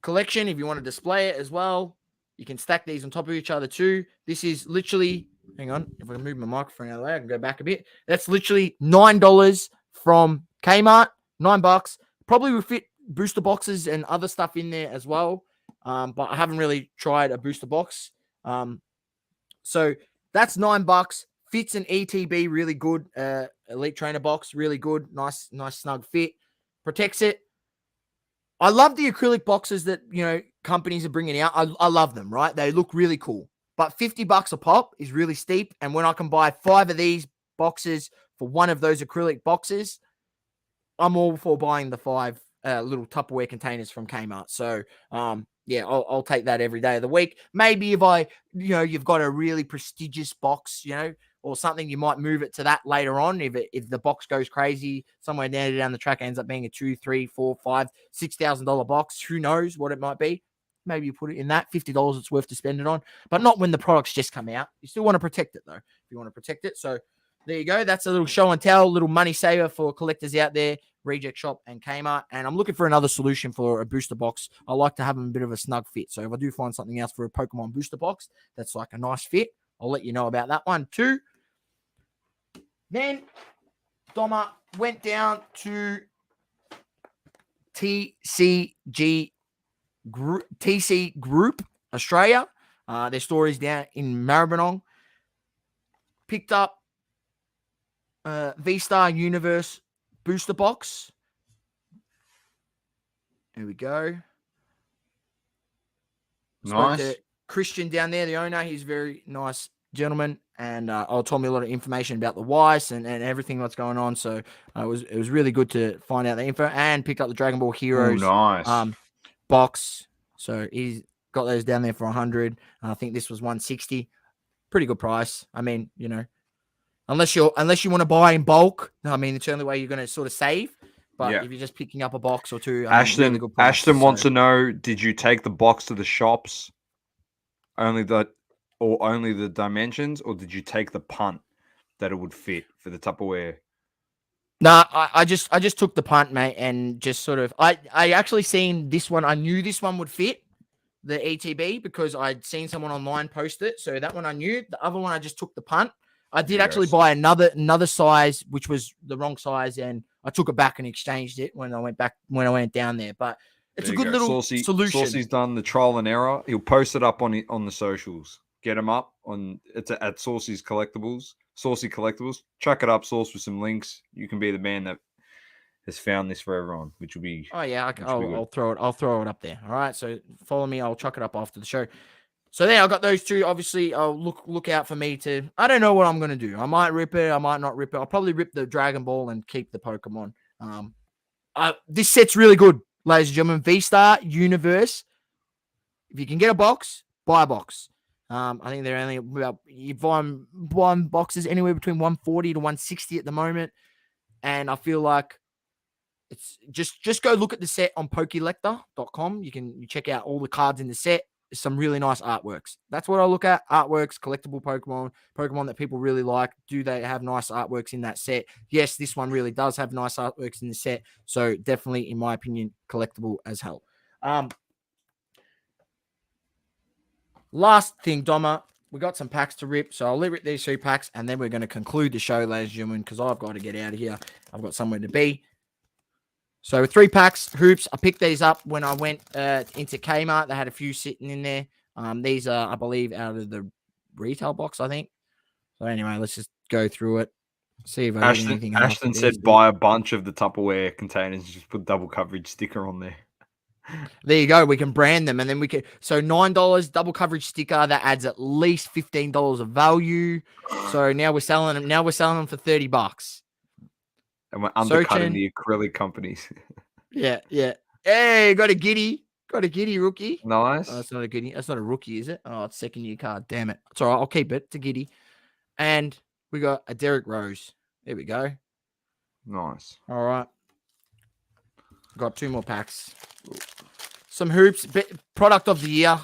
collection if you want to display it as well. You can stack these on top of each other too. This is literally. Hang on, if I can move my microphone out of the way, I can go back a bit. That's literally $9 from Kmart. $9. Probably will fit booster boxes and other stuff in there as well. But I haven't really tried a booster box. So that's $9. Fits an ETB really good. Elite Trainer box, really good. Nice snug fit. Protects it. I love the acrylic boxes that, companies are bringing out. I love them, right? They look really cool. But $50 a pop is really steep. And when I can buy 5 of these boxes for one of those acrylic boxes, I'm all for buying the 5 little Tupperware containers from Kmart. So, yeah, I'll take that every day of the week. Maybe if you've got a really prestigious box, or something, you might move it to that later on. If the box goes crazy, somewhere down the track ends up being a $2,000, $3,000, $4,000, $5,000, $6,000 box. Who knows what it might be? Maybe you put it in that $50. It's worth to spend it on, but not when the products just come out. You still want to protect it though. If you want to protect it, so. There you go. That's a little show and tell, little money saver for collectors out there, Reject Shop and Kmart. And I'm looking for another solution for a booster box. I like to have a bit of a snug fit. So if I do find something else for a Pokemon booster box that's like a nice fit, I'll let you know about that one too. Then Doma went down to TC Group Australia. Their store is down in Maribyrnong. Picked up V-Star Universe booster box. There we go. Nice. Spoke to Christian down there, the owner. He's a very nice gentleman, and told me a lot of information about the Weiss and everything that's going on. So it was really good to find out the info, and picked up the Dragon Ball Heroes box. So he's got those down there for 100. I think this was 160. Pretty good price. I mean, unless you want to buy in bulk, I mean, it's the only way you're going to sort of save. But if you're just picking up a box or two, Ashton wants to know: did you take the box to the shops? Only the dimensions, or did you take the punt that it would fit for the Tupperware? No, I just took the punt, mate, and just sort of I actually seen this one. I knew this one would fit the ETB because I'd seen someone online post it. So that one I knew. The other one I just took the punt. I did actually buy another size, which was the wrong size, and I took it back and exchanged it when I went down there. But it's a good little solution. Saucy's done the trial and error. He'll post it up on the socials. Get him up it's at Saucy's Collectibles. Saucy Collectibles. Chuck it up, Sauce, with some links. You can be the man that has found this for everyone, which will be. Oh yeah, I'll throw it. I'll throw it up there. All right, so follow me. I'll chuck it up after the show. So there, I got those two. Obviously, I'll look out for me to. I don't know what I'm gonna do. I might rip it. I might not rip it. I'll probably rip the Dragon Ball and keep the Pokemon. This set's really good, ladies and gentlemen. V-Star Universe. If you can get a box, buy a box. I think they're only about you buy one boxes anywhere between 140 to 160 at the moment, and I feel like it's just go look at the set on Pokelector.com. You check out all the cards in the set. There's some really nice artworks. That's what I look at. Artworks, collectible Pokemon that people really like. Do they have nice artworks in that set? Yes, this one really does have nice artworks in the set. So definitely, in my opinion, collectible as hell. Last thing, Doma, we got some packs to rip. So I'll rip these 3 packs, and then we're going to conclude the show, ladies and gentlemen, because I've got to get out of here. I've got somewhere to be. So 3 packs, hoops. I picked these up when I went into Kmart. They had a few sitting in there. These are, I believe, out of the retail box, I think. So anyway, let's just go through it. See if I get anything. Ashton said buy a bunch of the Tupperware containers and just put double coverage sticker on there. There you go. We can brand them, and then we can. So $9 double coverage sticker that adds at least $15 of value. So now we're selling them. Now we're selling them for $30. And we're undercutting the acrylic companies. Yeah. Hey, got a giddy rookie. Nice. Oh, that's not a giddy. That's not a rookie, is it? Oh, it's second year card. Damn it. It's all right. I'll keep it. It's a giddy. And we got a Derek Rose. There we go. Nice. All right. Got 2 more packs. Some hoops. Product of the year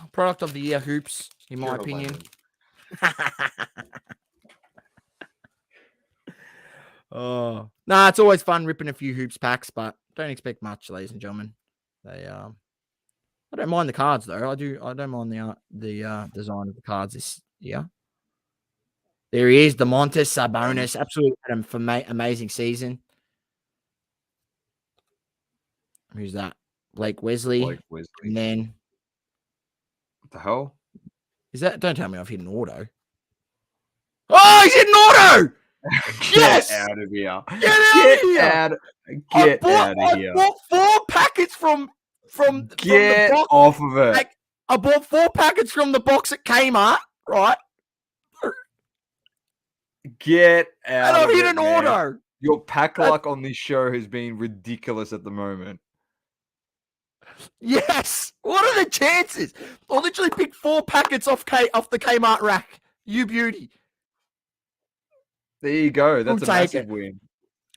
hoops, in my opinion. Oh, nah, it's always fun ripping a few hoops packs, but don't expect much, ladies and gentlemen. I don't mind the cards though. I don't mind the design of the cards this year. There he is, Demontis Sabonis, absolutely amazing season. Who's that? Blake Wesley. And then what the hell? Is that? Don't tell me I've hit an auto. Oh, he's hit an auto. Get out of here. Get out of here. Get out of here. I bought 4 packets from Get the box. off of it. Like, I bought 4 packets from the box at Kmart, right? Get out and of I've hit it, an man. auto. Your pack luck on this show has been ridiculous at the moment. Yes. What are the chances? I literally picked 4 packets off the Kmart rack. You beauty. There you go. That's a We'll take massive it. win.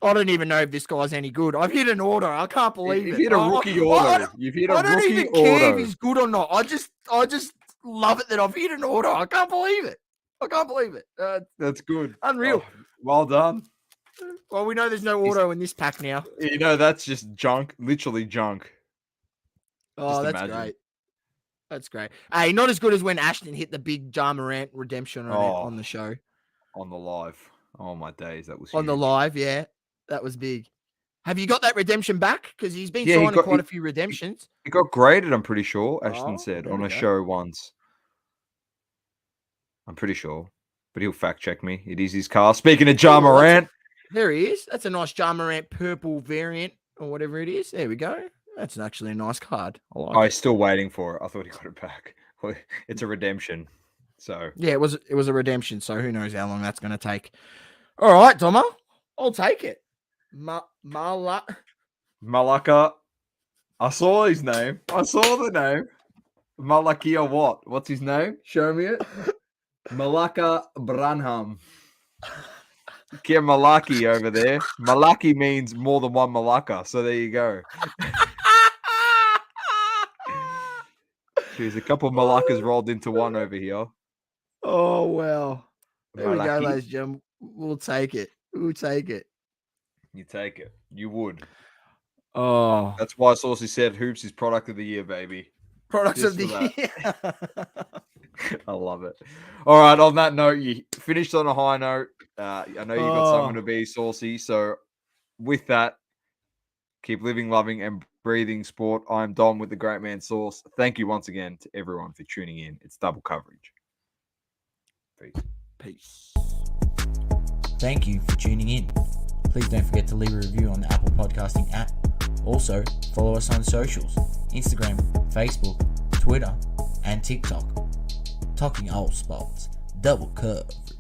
I don't even know if this guy's any good. I've hit an auto. I can't believe You've it. hit a rookie auto. You've hit a I don't rookie even care if auto. he's good or not. I just love it that I've hit an auto. I can't believe it. That's good. Unreal. Oh, well done. Well, we know there's no auto in this pack now. You know, that's just junk. Literally junk. Oh, Just that's imagine. great. That's great. Hey, not as good as when Ashton hit the big Ja Morant redemption on the show. On the live. Oh, my days. That was On the huge. live, yeah. That was big. Have you got that redemption back? Because he's been signing quite a few redemptions. It got graded, I'm pretty sure, Ashton Oh, said, there on we a go. show once. I'm pretty sure. But he'll fact check me. It is his car. Speaking of Ja Morant. There he is. That's a nice Ja Morant purple variant or whatever it is. There we go. That's actually a nice card. I like Oh, it. he's still waiting for it. I thought he got it back. It's a redemption. So Yeah, it was a redemption, so who knows how long that's going to take. All right, Tomo. I'll take it. Malaka. I saw his name. I saw the name. Malakia what? What's his name? Show me it. Malaka Branham. Get Malaki over there. Malaki means more than one Malaka. So there you go. There's a couple of Malakas rolled into one over here. Oh, well. There we go, Malaki. ladies and gentlemen. We'll take it. We'll take it. You take it. You would. Oh. That's why Saucy said Hoops is product of the year, baby. Products Just of the for year. I love it. All right. On that note, you finished on a high note. I know you got someone to be Saucy. So with that, keep living, loving, and breathing sport. I'm Dom with the Great Man Sauce. Thank you once again to everyone for tuning in. It's double coverage. Peace. Peace. Thank you for tuning in. Please don't forget to leave a review on the Apple Podcasting app. Also, follow us on socials, Instagram, Facebook, Twitter, and TikTok. talking all sports, double coverage.